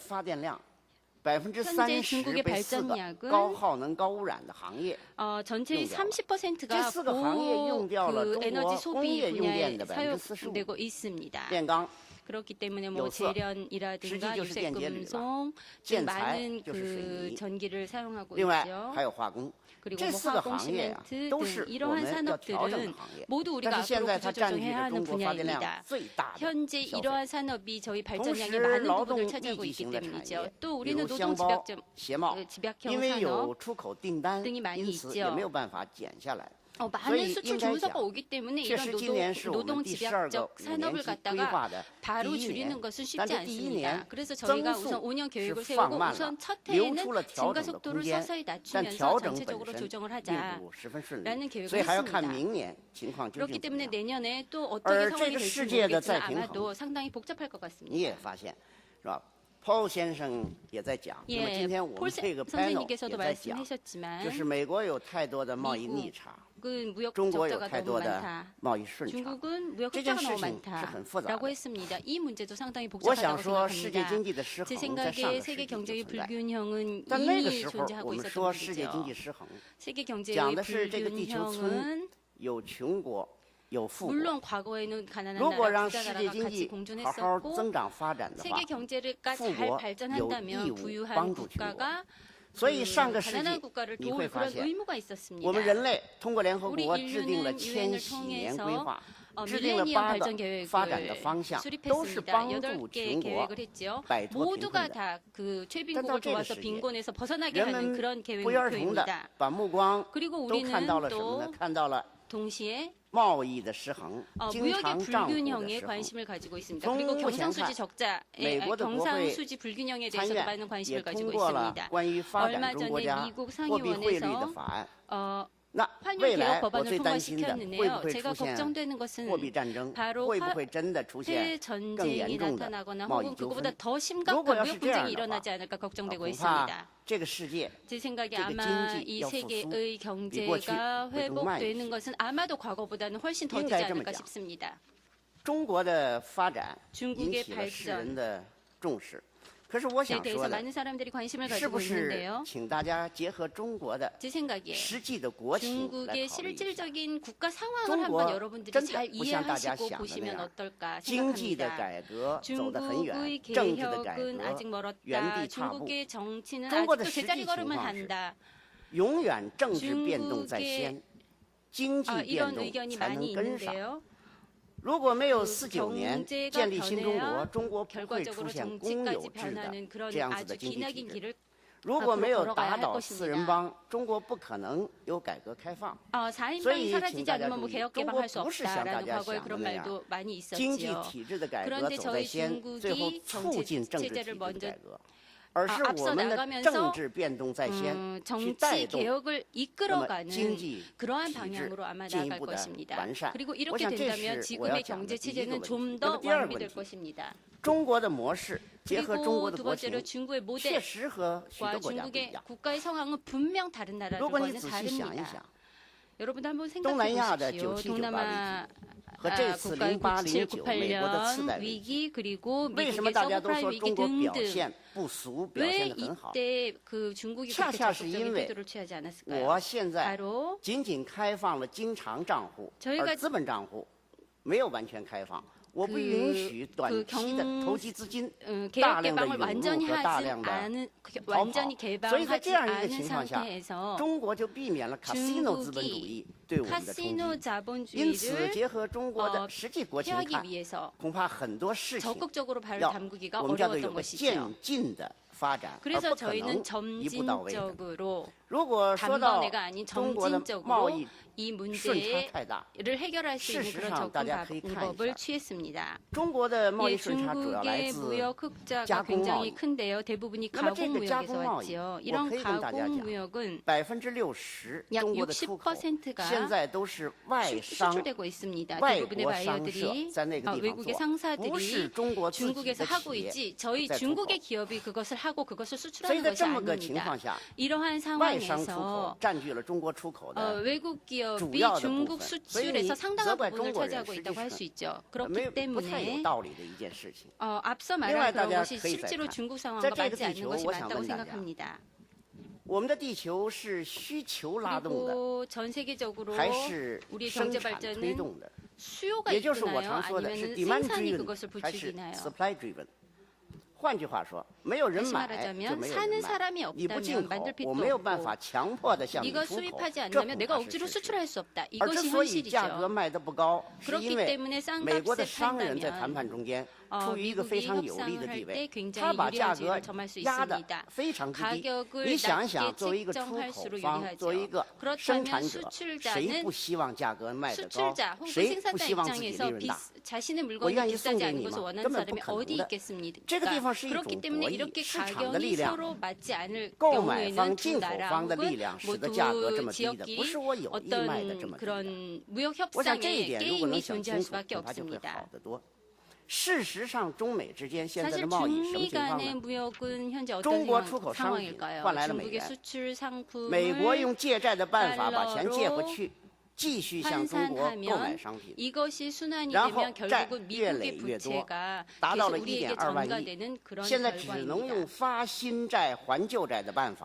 현재 중국의 발전량은 전체의 30%가 에너지 소비 분야에 사용되고 있습니다. 그렇기 때문에 뭐 재련이라든가 유색금속 등 많은 전기를 사용하고 있죠. 그리고 뭐 화공, 시멘트 등 이러한 산업들은 모두 우리가 앞으로 구조 조정해야 하는 분야입니다. 현재 이러한 산업이 저희 발전량의 많은 부분을 차지하고 있기 때문이죠. 또 우리는 노동 집약형 산업 등이 많이 있죠. 많은 수출 주문서가 오기 때문에 이런 노동 집약적 산업을 갖다가 바로 줄이는 것은 쉽지 않습니다. 그래서 저희가 우선 5년 계획을 세우고 우선 첫 해에는 증가 속도를 서서히 낮추면서 전체적으로 조정을 하자라는 계획을 했습니다. 그렇기 때문에 내년에 또 어떻게 상황이 될지 모르겠지만 아마도 상당히 복잡할 것 같습니다. 폴 선생님께서도 말씀하셨지만 무역 적자가 너무 많다. 중국은 무역 흑자가 너무 많다라고 했습니다. 이 문제도 상당히 복잡하다고 생각합니다. 제 생각에 세계 경제의 불균형은 이미 존재하고 있었던 것이죠. 세계 경제의 불균형은 물론 과거에는 가난한 나라, 부자 나라가 같이 공존했었고 세계 경제가 잘 발전한다면 부유한 국가가 가난한 국가를 도울 그런 의무가 있었습니다. 우리 인류는 유엔을 통해서 밀레니엄 발전 계획을 수립했습니다. 8개 계획을 했죠. 모두가 다 최빈국을 도와서 빈곤에서 벗어나게 하는 그런 계획입니다. 그리고 우리는 또 동시에 무역의 불균형에 관심을 가지고 있습니다. 그리고 경상수지 적자, 경상수지 불균형에 대해서도 많은 관심을 가지고 있습니다. 얼마 전에 미국 상의원에서 환율 개혁 법안을 통과시켰는데요. 제가 걱정되는 것은 바로 화폐 전쟁이 나타나거나 혹은 그것보다 더 심각한 무역 분쟁이 일어나지 않을까 걱정되고 있습니다. 제 생각에 아마 이 세계의 경제가 회복되는 것은 아마도 과거보다는 훨씬 더디지 않을까 싶습니다. 중국의 발전에 대해서 많은 사람들이 관심을 가지고 있는데요. 제 생각에 중국의 실질적인 국가 상황을 한번 여러분들이 잘 이해하시고 보시면 어떨까 생각합니다. 중국의 개혁은 아직 멀었다. 중국의 정치는 아직도 제자리 걸음을 한다. 중국의 이런 의견이 많이 있는데요. 如果没有49年建立新中国，中国不会 결과적으로 出现公有 정치까지 制的 변하는 그런 这样子 아주 的经济体 기나긴 制。 길을 如果没有 앞으로 打 걸어가야 할 倒四人 것입니다. 帮，中国不可能有改革开放。 4인방이 사라지지 않으면 뭐 개혁 中 개방할 国 수 不是像大 없다라는 家 과거에 想的 그런 那样， 말도 많이 经济 있었지요. 体制的改革 그런데 走在 저희 先，最后 중국이 促进政治体 체제를 制的 먼저 改革。而是我们的政治变动在先，去 정치 带动 개혁을 经 이끌어가는 济 그러한 体制 방향으로 아마 进一 나아갈 步的 것입니다. 完善。 그리고 我 이렇게 想这 된다면 是我要 지금의 讲的 경제 第一个问 체제는 题。 좀 那 더 么第二个 완비될 问题， 것입니다. 中国的模式结合中国 그리고 的 두 国 번째로 情， 중국의 确 모델과 实和许多国家不一 중국의 样。 국가의 상황은 분명 다른 如果你 나라들과는 仔细想一 다릅니다. 想， 여러분도 한번 东南 생각해 亚的 보십시오. 97、98 동남아 和这次 국가의 08、09美国的次 98년 贷危机， 위기 그리고 为什么 미국의 大家都 서브프라임 说 위기 中国表 등등 现不俗，表 왜 现得很好？ 이때 중국이 그렇게恰恰是 적극적인 因为 태도를 취하지 않았을까요? 我现在 바로 仅仅开放了经常账户， 저희가 而资本账户没有完全开放。 개혁 개방을 완전히 개방하지 않은 상태에서 중국이 카시노 자본주의를 폐하기 위해서 적극적으로 발을 담그기가 어려웠던 것이죠. 그래서 저희는 점진적으로 단번에가 아닌 점진적으로 이 문제를 해결할 수 있는 그런 접근 방법을 취했습니다. 중국의 무역 흑자가 굉장히 큰데요. 대부분이 가공 무역에서 왔지요. 이런 가공 무역은 약 60%가 수출되고 있습니다. 대부분의 바이어들이 외국의 상사들이 중국에서 하고 있지 저희 중국의 기업이 그것을 하고 그것을 수출하는 것이 아닙니다. 이러한 상황에서 외국 기업이 중국 수출에서 상당한 부분을 차지하고 있다고 할 수 있죠. 그렇기 때문에 앞서 말한 그런 것이 실제로 중국 상황과 맞지 않는 것이 맞다고 생각합니다. 그리고 전 세계적으로 우리의 경제 발전은 수요가 이끄나요? 아니면 생산이 그것을 부추기나요? 다시 말하자면 사는 사람이 없다면 만들 필요 없고 네가 수입하지 않으면 내가 억지로 수출할 수 없다. 이것이 현실이죠. 그렇기 때문에 싼값에 판다면 미국이 협상을 할 때 굉장히 유리한 지위를 점할 수 있습니다. 가격을 낮게 책정할수록 유리하죠. 그렇다면 수출자 혹은 생산자 입장에서 자신의 물건이 비싸지 않은 것을 원하는 사람이 어디 있겠습니까? 그렇기 때문에 이렇게 가격이 서로 맞지 않을 경우에는 두 나라 혹은 두 지역끼리 어떤 그런 무역 협상의 게임이 존재할 수밖에 없습니다. 사실 중미 간의 무역은 현재 어떤 상황일까요? 중국의 수출 상품을 달러로 환산하면 이것이 순환이 되면 결국은 미국의 부채가 계속 우리에게 전가되는 그런 결과입니다.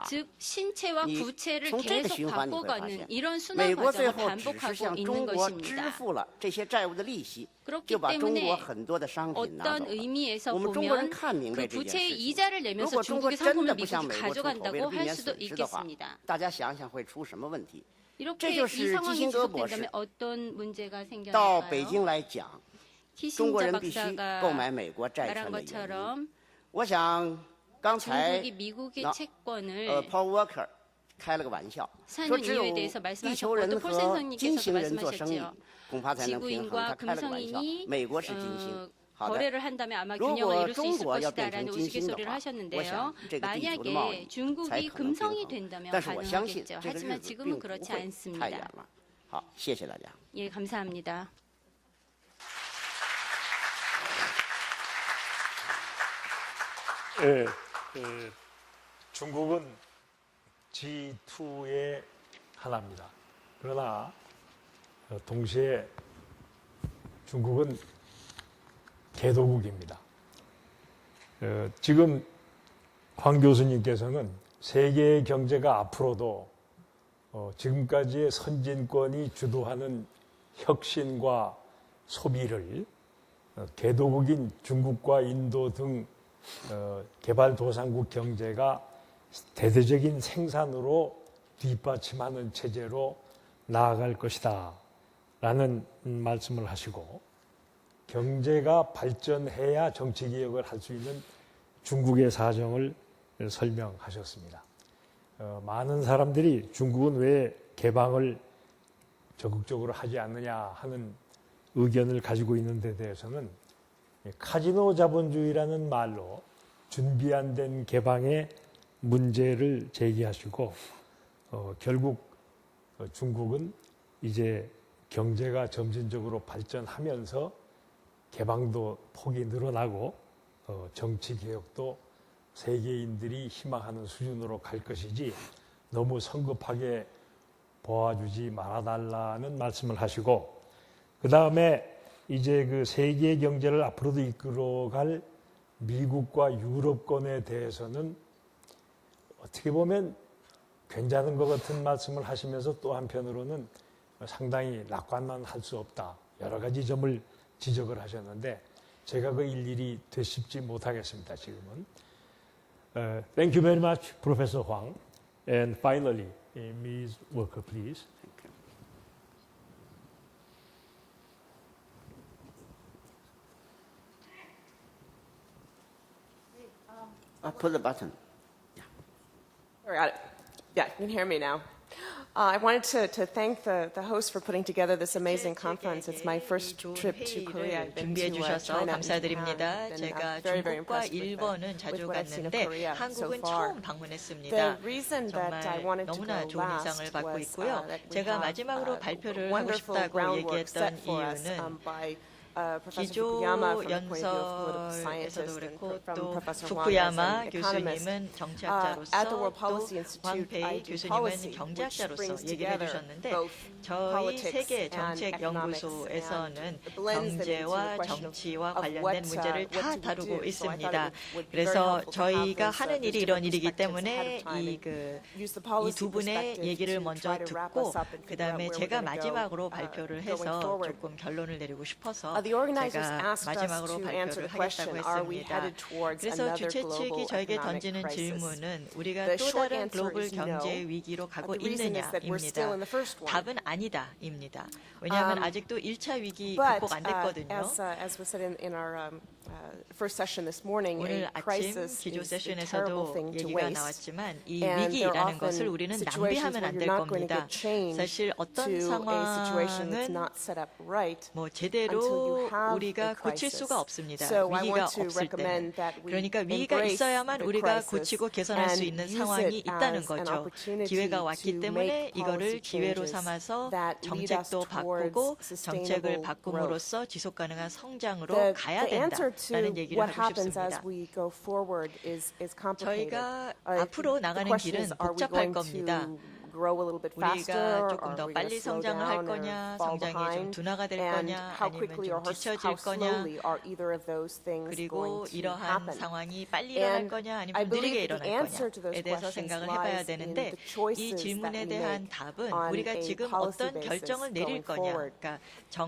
즉 신채와 부채를 계속 바꿔가는 이런 순환 과정을 반복하고 있는 것입니다. 그렇기 때문에 어떤 의미에서 보면 그 부채의 이자를 내면서 중국의 상품을 미국이 가져간다고 할 수도 있겠습니다. 이렇게 이 상황이 지속된다면 어떤 문제가 생겨날까요? 키신저 박사가 말한 것처럼 중국이 미국의 채권을 사는 이유에 대해서 말씀하셨고 폴 선생님께서도 말씀하셨죠. 지구인과 금성인이 거래를 한다면 아마 균형을 이룰 수 있을 것이다라는 우스갯소리를 하셨는데요. 만약에 중국이 금성이 된다면 가능하겠죠. 하지만 지금은 그렇지 않습니다. 예, 감사합니다. 예, 중국은 G2의 하나입니다. 그러나 동시에 중국은 개도국입니다. 지금 황 교수님께서는 세계 경제가 앞으로도 지금까지의 선진권이 주도하는 혁신과 소비를 개도국인 중국과 인도 등 개발도상국 경제가 대대적인 생산으로 뒷받침하는 체제로 나아갈 것이다 라는 말씀을 하시고 경제가 발전해야 정치개혁을 할 수 있는 중국의 사정을 설명하셨습니다. 많은 사람들이 중국은 왜 개방을 적극적으로 하지 않느냐 하는 의견을 가지고 있는 데 대해서는 카지노 자본주의라는 말로 준비 안 된 개방의 문제를 제기하시고 결국 중국은 이제 경제가 점진적으로 발전하면서 개방도 폭이 늘어나고 정치개혁도 세계인들이 희망하는 수준으로 갈 것이지 너무 성급하게 보아주지 말아달라는 말씀을 하시고 그 다음에 이제 그 세계 경제를 앞으로도 이끌어갈 미국과 유럽권에 대해서는 어떻게 보면 괜찮은 것 같은 말씀을 하시면서 또 한편으로는 상당히 낙관만 할 수 없다. 여러 가지 점을 지적을 하셨는데 제가 그 일일이 되씹지 못하겠습니다. 지금은. Thank you very much, Professor Huang. And finally, Ms. Walker, please. Pull the button. I got it. Yeah, you can hear me now. I wanted to thank the host for putting together this amazing conference. It's my first trip to Korea. I've been 준비해 to 주셔서 China and 감사드립니다. Japan. 제가 Been very, very 중국과 impressed 일본은 자주 with what I've seen of 갔는데 Korea so 한국은 far. 처음 방문했습니다. The reason that I 정말 wanted to 너무나 go 좋은 last 인상을 받고 was 있고요. that we 제가 have 마지막으로 발표를 하고 wonderful 싶다고 groundwork set 얘기했던 for us 이유는 by Professor Fukuyama from the point of view of political 기조연설에서도 scientist and 그렇고 from 또 Professor Huang as 후쿠야마 an economist. 교수님은 At the 정치학자로서 World 또 Policy Institute, I 황페이 do 교수님은 policy, which 경제학자로서 brings 얘기를 together 해주셨는데 both 저희 politics 세계 and economics 정책연구소에서는 and blends them into the 경제와 question 정치와 of 관련된 what 문제를 do 다 we 다루고 do. So I thought 있습니다. it would be very 그래서 helpful to have 저희가 those, 하는 일이 those 이런 different 일이기 perspectives 때문에 ahead of time and use the 이 policy 두 분의 perspective 얘기를 to 먼저 try to wrap 듣고 us up and 그 figure out 다음에 where we're 제가 going to 마지막으로 go 발표를 going 해서 forward. 조금 결론을 내리고 싶어서 The organizers 제가 asked us 마지막으로 to answer 발표를 the question, 하겠다고 are we 했습니다. headed towards 그래서 another 주최 측이 global 저에게 economic 던지는 crisis? 질문은 우리가 The 또 short 다른 answer 글로벌 is no. 경제 위기로 가고 The reason is that we're still in 있느냐입니다. the first one. 답은 아니다입니다. 왜냐하면 아직도 1차 위기 But 극복 안 됐거든요. as was said in our first session this morning, 오늘 a 아침 crisis 기조 is a terrible 세션에서도 thing to 얘기가 waste. 나왔지만 이 And there are 위기라는 often 것을 우리는 situations 낭비하면 where 안 you're 될 not going to 겁니다. get change 사실 어떤 to a situation that's 상황은 not set up right 뭐 until 제대로 you have 우리가 a 고칠 crisis. 수가 없습니다. So I 위기가 want to 없을 때는. recommend that we 그러니까 위기가 embrace 있어야만 the 우리가 crisis 고치고 개선할 수 and 있는 use 상황이 it 있다는 as an 거죠. opportunity 기회가 to 왔기 make 때문에 policy 이거를 기회로 changes 삼아서 that lead us 정책도 바꾸고 towards 정책을 sustainable 바꿈으로써 지속 가능한 성장으로 The 가야 answer 된다라는 to 얘기를 what 하고 happens as 싶습니다. we go forward is complicated. 저희가 The 앞으로 나가는 question 길은 is, are we 복잡할 going 겁니다. to grow a little bit 우리가 faster, 조금 or 더 are we going 빨리 to slow 성장을 할 down or 거냐, fall 성장이 좀 behind? 둔화가 될 And 거냐, how 아니면 quickly 좀 or how 뒤처질 거냐, slowly are either of those things 그리고 going to 이러한 happen? 상황이 빨리 일어날 And 거냐, I 아니면 느리게 believe 일어날 the answer to those 거냐에 대해서 questions 생각을 해봐야 lies in 되는데 the 이 choices that 질문에 we 대한 make 답은 on 우리가 a 지금 policy 어떤 basis 결정을 내릴 going 거냐, forward. 그러니까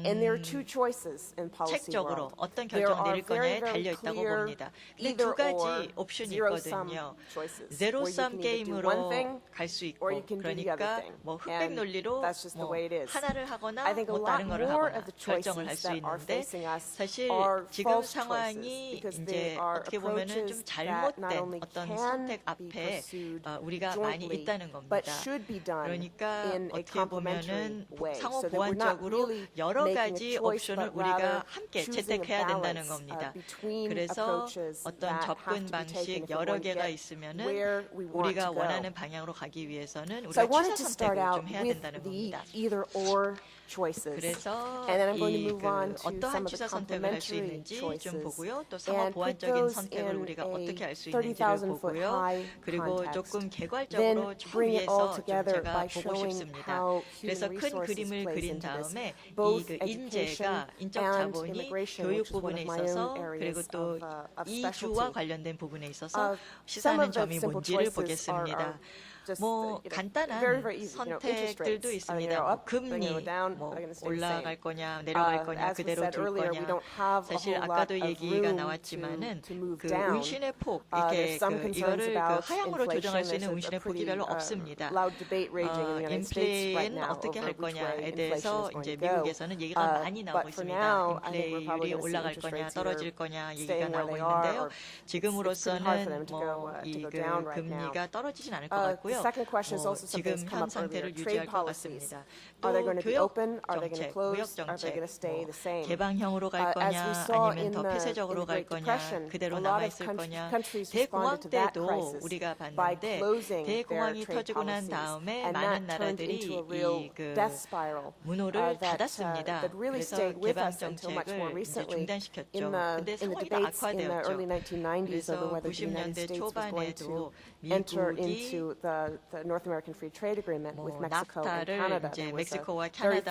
And there are two choices in policy 정책적으로 world. 어떤 There 결정 are 내릴 very, 거냐에 very 달려 있다고 clear 봅니다. 근데 either 두 가지 or 옵션이 zero-sum 있거든요. choices, where you 제로섬 can either do 게임으로 one thing 갈 수 있고, or you can do the other 그러니까 thing. 뭐 흑백 And 논리로 that's just the 뭐 way it is. 하나를 하거나 I think a 뭐 lot 다른 거를 more 하거나 of the 결정을 할 choices 수 that are 있는데 facing us 사실 are 지금 false choices 상황이 because 이제 they are 어떻게 보면은 좀 approaches that not 잘못된 only 어떤 can 선택 be 앞에 pursued 우리가 많이 jointly, 있다는 but 겁니다. should be done 그러니까 in a 어떻게 complementary 보면은 way, 상호 so that we're not 보완적으로 really 여러 making a 가지 choice, 옵션을 but rather 우리가 함께 choosing a 채택해야 된다는 balance 겁니다. between 그래서 approaches 어떤 that have 접근 to be taken 방식 if we 여러 want to 개가 get 있으면은 where we want 우리가 to go. 원하는 방향으로 가기 위해서는 So I 우리가 wanted 취사 to start 선택을 out 좀 해야 with 된다는 the 겁니다. either or choices. 그래서 And then I'm going to 이 move on to 어떠한 some of the 취사 선택을 할 수 complementary 있는지 choices 좀 보고요. 또 상호 and put 보완적인 those 선택을 in 우리가 a 어떻게 할 수 있는지를 30,000 foot 보고요. high 그리고 context. 조금 Then 개괄적으로 저 bring it all 위에서 좀 together 제가 by 보고 showing 싶습니다. how 그래서 human 큰 resources 그림을 plays 그린 into this. 다음에 Both 이 education 인재가 인적 and 자본이 immigration, 교육 which is one 부분에 of my 있어서 own areas 그리고 또 of 이주와 specialty. 관련된 부분에 있어서 Some 시사하는 of the 점이 simple 뭔지를 choices 보겠습니다. just, 뭐 간단한 very, very easy. Interest 선택들도 rates. 있습니다. They're 뭐 up, they're 금리 gonna go down, 뭐 they're gonna stay the 올라갈 same. 거냐 내려갈 거냐 As was 그대로 said 둘 earlier, we 거냐. don't have a 사실 whole lot 아까도 of 얘기가 room 나왔지만은 to move 그 down. 운신의 폭 There's 이렇게 some 그 concerns 이거를 그 about 하향으로 조정할 수 있는 inflation. 운신의 There's a 폭이 pretty 별로 없습니다. loud debate raging in the United States right 인플레는 now 어떻게 over 할 which way 거냐에 inflation 대해서 is going 이제 to go. 미국에서는 얘기가 많이 나오고 But for 있습니다. now, I think we're 인플레율이 probably going to see 올라갈 interest 거냐 rates 떨어질 either 거냐 얘기가 staying where 나오고 they are, 있는데요. or it's pretty hard for 지금으로서는 them to go 뭐이그 down right now. 금리가 떨어지진 않을 것 The 같고요. second question is 뭐 also something 지금 that's come 현 up earlier. 상태를 Trade 유지할 것 policies. 같습니다. Are they 또 going to be 교역 open? Are they going to 정책, close? 무역 Are they going to 정책, stay 뭐 the same? 개방형으로 갈 As 거냐 we saw 아니면 in 더 the 폐쇄적으로 갈 Great 거냐 Depression, 그대로 a lot 남아 of 있을 거냐. countries 대공황 responded to that 때도 crisis 우리가 by 봤는데 closing their 대공황이 trade 터지고 난 policies, 다음에 and 많은 that turned 나라들이 into a real 이그 death spiral 문호를 that 닫았습니다. really 그래서 stayed with 개방 us until much more 정책을 이제 recently. 중단시켰죠. In 근데 the 상황이 더 debates in the 악화되었죠. early 1990s over 그래서 whether the United 90년대 States was going to 초반에도 enter 미국이 into the North American Free Trade Agreement with 뭐 Mexico and 나프타를 Canada. 이제 There was a 멕시코와 very 캐나다와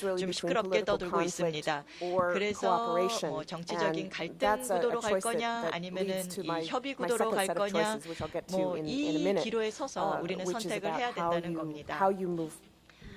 좀 시끄럽게 떠들고 있습니다. 그래서 뭐 정치적인 갈등 구도로 갈 거냐 아니면은 이 협의 구도로 갈 거냐 뭐 이 기로에 서서 우리는 선택을 해야 된다는 겁니다.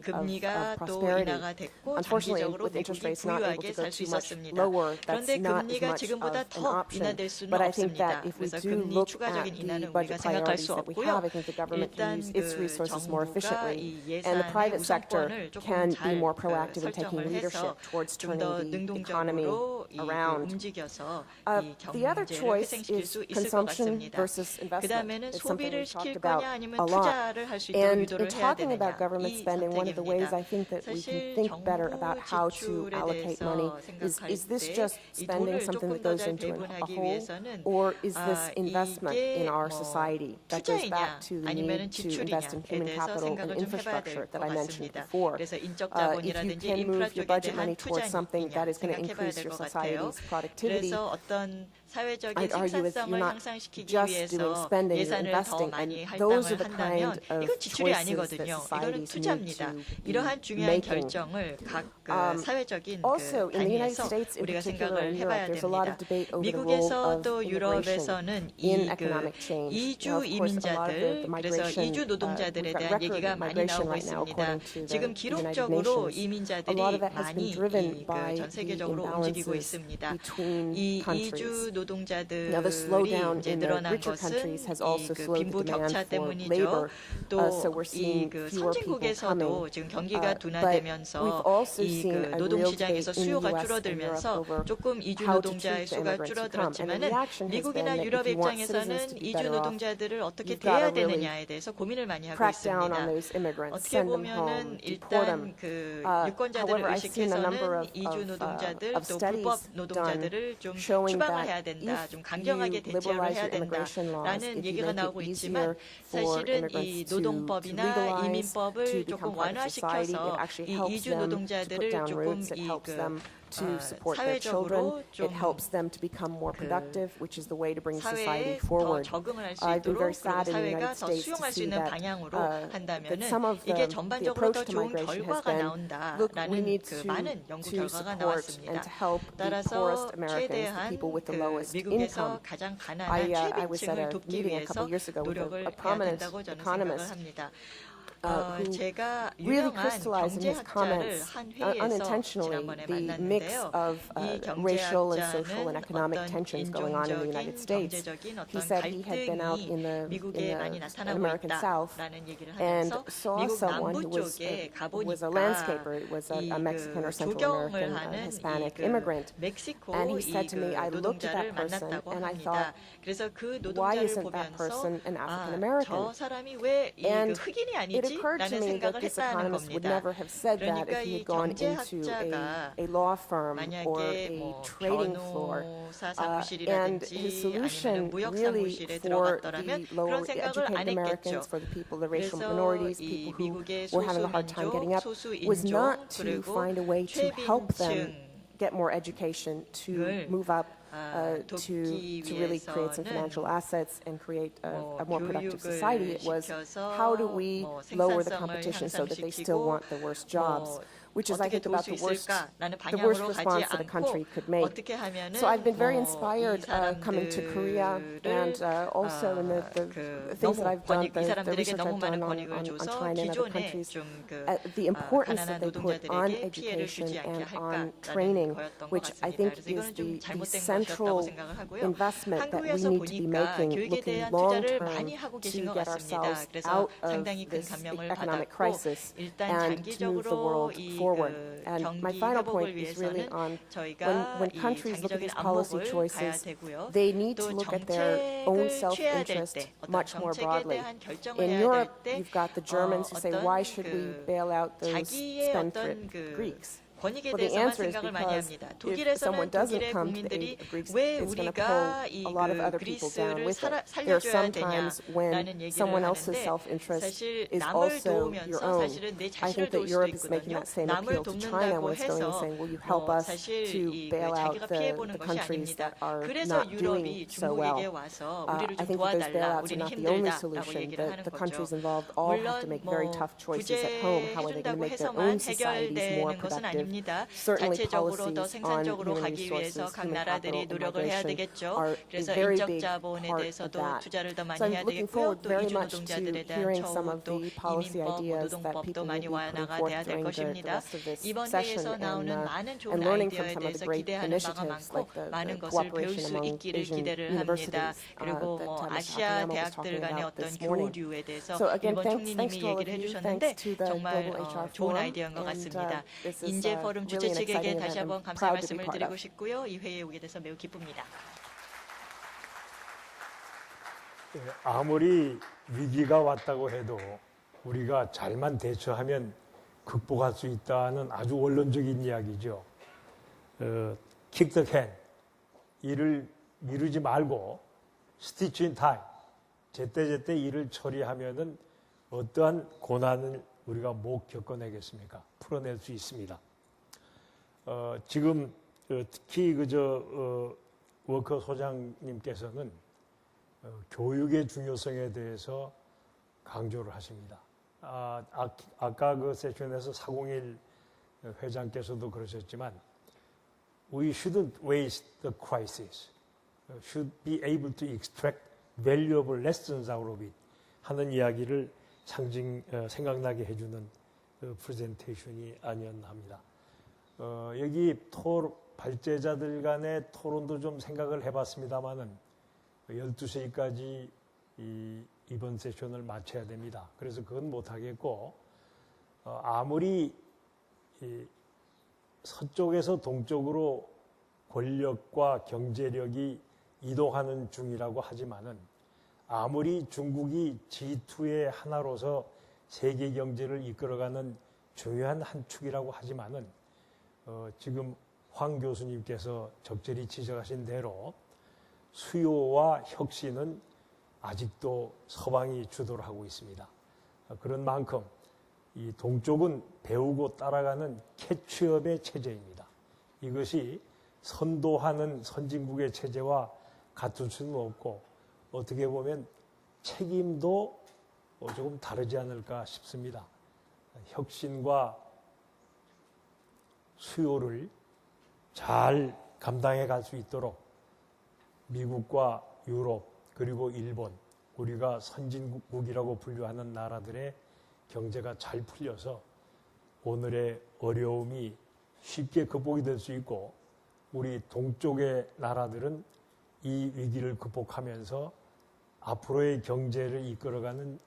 period 금리가 of 또 prosperity. 인하가 됐고 Unfortunately, 장기적으로 with interest 미국이 rates not able 부유하게 to go 살 수 too much 있었습니다. lower, that's 그런데 not as 금리가 much of 지금보다 an 더 option. 인하될 수는 But I think 없습니다. that if we 그래서 do you 이 look at 추가적인 the 인하는 우리가 budget 생각할 priorities 수 that we 없고요. have, I think the government can 일단 use its 그 resources more 정부가 efficiently, 이 and the 예산의 private sector 우선권을 조금 can be 잘 more proactive in taking 설정을 leadership 해서 towards 좀 더 turning the economy 능동적으로 이 around. 움직여서 이 The other 경제를 choice 회생시킬 is 수 있을 것 consumption 같습니다. versus 그 investment. 다음에는 It's something 소비를 we've talked 시킬 about 거냐 아니면 a lot. 투자를 할 수 있도록 And in 유도를 해야 talking 되느냐 about government 이 spending, one of the ways I 선택입니다. think that we 사실 can think better about 정부 how to 지출에 allocate 대해서 money 생각할 is this 때 just 이 spending 돈을 something 조금 that 더 goes 잘 into a 배분하기 whole, 위해서는 or is this investment 이게 in our 뭐 society that goes back 투자이냐 to the 아니면 need to invest in 지출이냐에 human 대해서 capital and 생각을 좀 해봐야 될 infrastructure 것 that I mentioned 같습니다. before. 그래서 인적 If you 자본이라든지 can 인프라 move your 쪽에 budget 대한 money towards something that is going to 투자이냐 생각해봐야 increase 될 your 것 같아요. society's productivity, 그래서 어떤 사회적인 I'd argue with 생산성을 you're not 향상시키기 just doing 위해서 spending, you're 예산을 더 investing, 많이 and those are 할당을 the kind 한다면 of 이건 지출이 choices that 아니거든요. 이거는 societies need 투자입니다. to 이러한 be 중요한 making. 결정을 각 사회적인 Also, 그 in the United 단위에서 States, in 우리가 particular 생각을 in Europe, 해봐야 there's a lot 됩니다. of debate over the role 미국에서 of 또 immigration 유럽에서는 in 이 economic change. 이주 Now, of course, a lot of 이민자들 the 그래서 migration, 이주 노동자들에 we've got 대한 record 얘기가 많이 migration 나오고 right now, 있습니다. according to 지금 the United 기록적으로 Nations. A 이민자들이 lot of that has been 많이 driven by 전 the 세계적으로 움직이고 imbalances 있습니다. between 이 countries. 이주 노동자들이 Now, the slowdown 이제 in the 늘어난 richer 것은 countries has 이 also 그 slowed 빈부 the demand 격차 for 때문이죠. labor. 또 So we're seeing 이 그 fewer people 선진국에서도 coming. 지금 경기가 But we've 둔화되면서 also 이 seen 그 a 노동 real 시장에서 debate in the 수요가 US and Europe 줄어들면서 over 조금 이주 how to 노동자의 treat the 수가 immigrants who come. And the 줄어들었지만은 reaction has been 미국이나 that 유럽 if you want 입장에서는 citizens to be 이주 better off, 노동자들을 어떻게 you've got 대해야 to really 되느냐에 대해서 고민을 많이 하고 crack down 있습니다. on those immigrants, 어떻게 send them 보면은 home, deport them. 일단 그 유권자들을 However, I've seen a number 의식해서는 이주 노동자들 of 또 studies 불법 done 노동자들을 좀 showing 추방을 that 해야 된다, if 좀 강경하게 you 대처를 liberalize 해야 your immigration laws, 된다라는 if you 얘기가 make it 나오고 있지만 easier for 사실은 이 immigrants to 노동법이나 legalize, 이민법을 to 조금 become part of society, it 완화시켜서 actually 이 helps 이주 them to 노동자들을 put down 조금 roots, it 이 helps 그 them to support their 사회적으로 children, 좀 it helps them to become more productive, which is the way to bring 사회에 society 더 forward. 적응을 할 수 I've been 있도록 very 그리고 sad in the 사회가 United 더 States to 수용할 수 see 있는 that, 방향으로 that 한다면은 some of 이게 the 전반적으로 approach 더 to 좋은 migration has 결과가 been, look, we 나온다라는 need 그 많은 연구 to 결과가 support and 나왔습니다. to help the 따라서 poorest Americans, the 최대한 people with the 그 lowest 미국에서 income. 가장 가난한 I was at 최빈층을 a 돕기 meeting a 위해서 couple years ago with 노력을 a 해야 prominent 된다고 저는 생각을 economist 합니다. who 제가 really 유명한 crystallized in his 경제학자를 comments 한 회의에서 unintentionally 지난번에 the mix 만났는데요. of 이 racial and social and 경제학자는 economic 어떤 tensions going on in the United 인종적인 States. 경제적인 He 어떤 said he had been out in 갈등이 미국에 많이 the 나타나고 American South 있다라는 얘기를 and 하면서 saw 미국 someone 남부 who was 쪽에 a 가보니까 landscaper. It was a 이 Mexican or 그 Central 조경을 American 하는 Hispanic 이 그 immigrant. 멕시코 And he 이 said to me, I 그 looked at 노동자를 that person 만났다고 and I 합니다. thought, 그래서 그 why 노동자를 isn't that 보면서 person an African 저 American? 사람이 왜 이 그 And 흑인이 it occurred to 아니지라는 me that 생각을 this 했다는 economist would 겁니다. never have said that 그러니까 if he 이 had gone into 경제학자가 a law firm or 만약에 a 뭐 trading floor. 변호사 And his 사무실이라든지 아니면 solution 무역 really 사무실에 for 들어갔더라면 the lower 그런 생각을 educated 안 Americans, 했겠죠. for the people, the racial 그래서 minorities, 이 people who 미국의 were having a hard time getting up, was 소수민족 not to 그리고 find a way to help them 최빈층 get more education, to move up, to really create some financial assets and create a more productive society. It was how do we lower the competition so that they still want the worst jobs, which is, I think, about the worst response that a country could make. So I've been very inspired coming to Korea and also in the things that I've done, the research I've done on China and other countries, the importance that they put on education and on training, which I think is the central investment that we need to be making, looking long-term to get ourselves out of this economic crisis and to move the world forward. And my final point is really on when countries look at these policy choices, they need to look at their own self-interest much more broadly. In Europe, you've got the Germans who say, why should we bail out those spendthrift Greeks? Well, the answer is because if someone doesn't come to the aid of Greeks, it's going to pull a lot of other people down with it. There are some times when someone else's self-interest is also your own. I think that Europe is making that same appeal to China when it's going and saying, will you help us to bail out the countries that are not doing so well? I think that those bailouts are not the only solution. The countries involved all have to make very tough choices at home. How are they going to make their own societies more productive? 합니다. certainly 자체적으로 더 policies on 생산적으로 human 가기 위해서 resources, 각 human 나라들이 capital, and 노력을 해야 migration 되겠죠. are a 그래서 very 인적 big 자본에 part of 대해서도 that. 투자를 더 많이 So I'm 해야 looking 되겠고요. forward 또 very 이주 much to 노동자들에 대한 hearing some of 처우도 the policy 이민법, ideas that 노동법도 people will 많이 be putting 완화가 forth 돼야 될 during the 것입니다. rest of this 이번 session 회의에서 나오는 많은 and 좋은 learning from 아이디어에 some of the 대해서 great 기대하는 바가 initiatives 많고 like 많은 the 것을 배울 cooperation 수 among 있기를 Asian 기대를 합니다. universities 그리고 that 뭐 Ms. 아시아 Akiyama was 대학들 talking 간의 about 어떤 this morning. 교류에 대해서 So again, 일본 thanks 총리님이 to all of 얘기를 you. 해주셨는데 Thanks to the 정말 Global HR 좋은 Forum. 아이디어인 것 And 같습니다. this is 인재 포럼 주최 really an 측에게 exciting 다시 event. 한번 I'm 감사의 proud to be 말씀을 part 드리고 of. 싶고요. 이 회의에 오게 돼서 매우 기쁩니다. 아무리 위기가 왔다고 해도 우리가 잘만 대처하면 극복할 수 있다는 아주 원론적인 이야기죠. kick the can. 일을 미루지 말고 stitch in time. 제때제때 일을 처리하면은 어떠한 고난을 우리가 못 겪어내겠습니까? 풀어낼 수 있습니다. 지금 특히 워커 소장님께서는 교육의 중요성에 대해서 강조를 하십니다. 아까 그 세션에서 401 회장께서도 그러셨지만 we shouldn't waste the crisis. should be able to extract valuable lessons out of it 하는 이야기를 생각나게 해주는 그 프레젠테이션이 아니었나 합니다. 여기 발제자들 간의 토론도 좀 생각을 해봤습니다만은 12시까지 이번 세션을 마쳐야 됩니다. 그래서 그건 못하겠고 아무리 서쪽에서 동쪽으로 권력과 경제력이 이동하는 중이라고 하지만은 아무리 중국이 G2의 하나로서 세계 경제를 이끌어가는 중요한 한 축이라고 하지만은 지금 황 교수님께서 적절히 지적하신 대로 수요와 혁신은 아직도 서방이 주도를 하고 있습니다. 그런 만큼 이 동쪽은 배우고 따라가는 캐치업의 체제입니다. 이것이 선도하는 선진국의 체제와 같을 수는 없고 어떻게 보면 책임도 조금 다르지 않을까 싶습니다. 혁신과 수요를 잘 감당해 갈 수 있도록 미국과 유럽 그리고 일본 우리가 선진국이라고 분류하는 나라들의 경제가 잘 풀려서 오늘의 어려움이 쉽게 극복이 될 수 있고 우리 동쪽의 나라들은 이 위기를 극복하면서 앞으로의 경제를 이끌어가는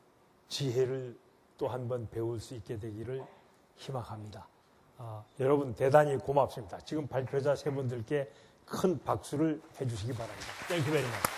지혜를 또 한 번 배울 수 있게 되기를 희망합니다. 여러분 대단히 고맙습니다. 지금 발표자 세 분들께 큰 박수를 해주시기 바랍니다. Thank you very much.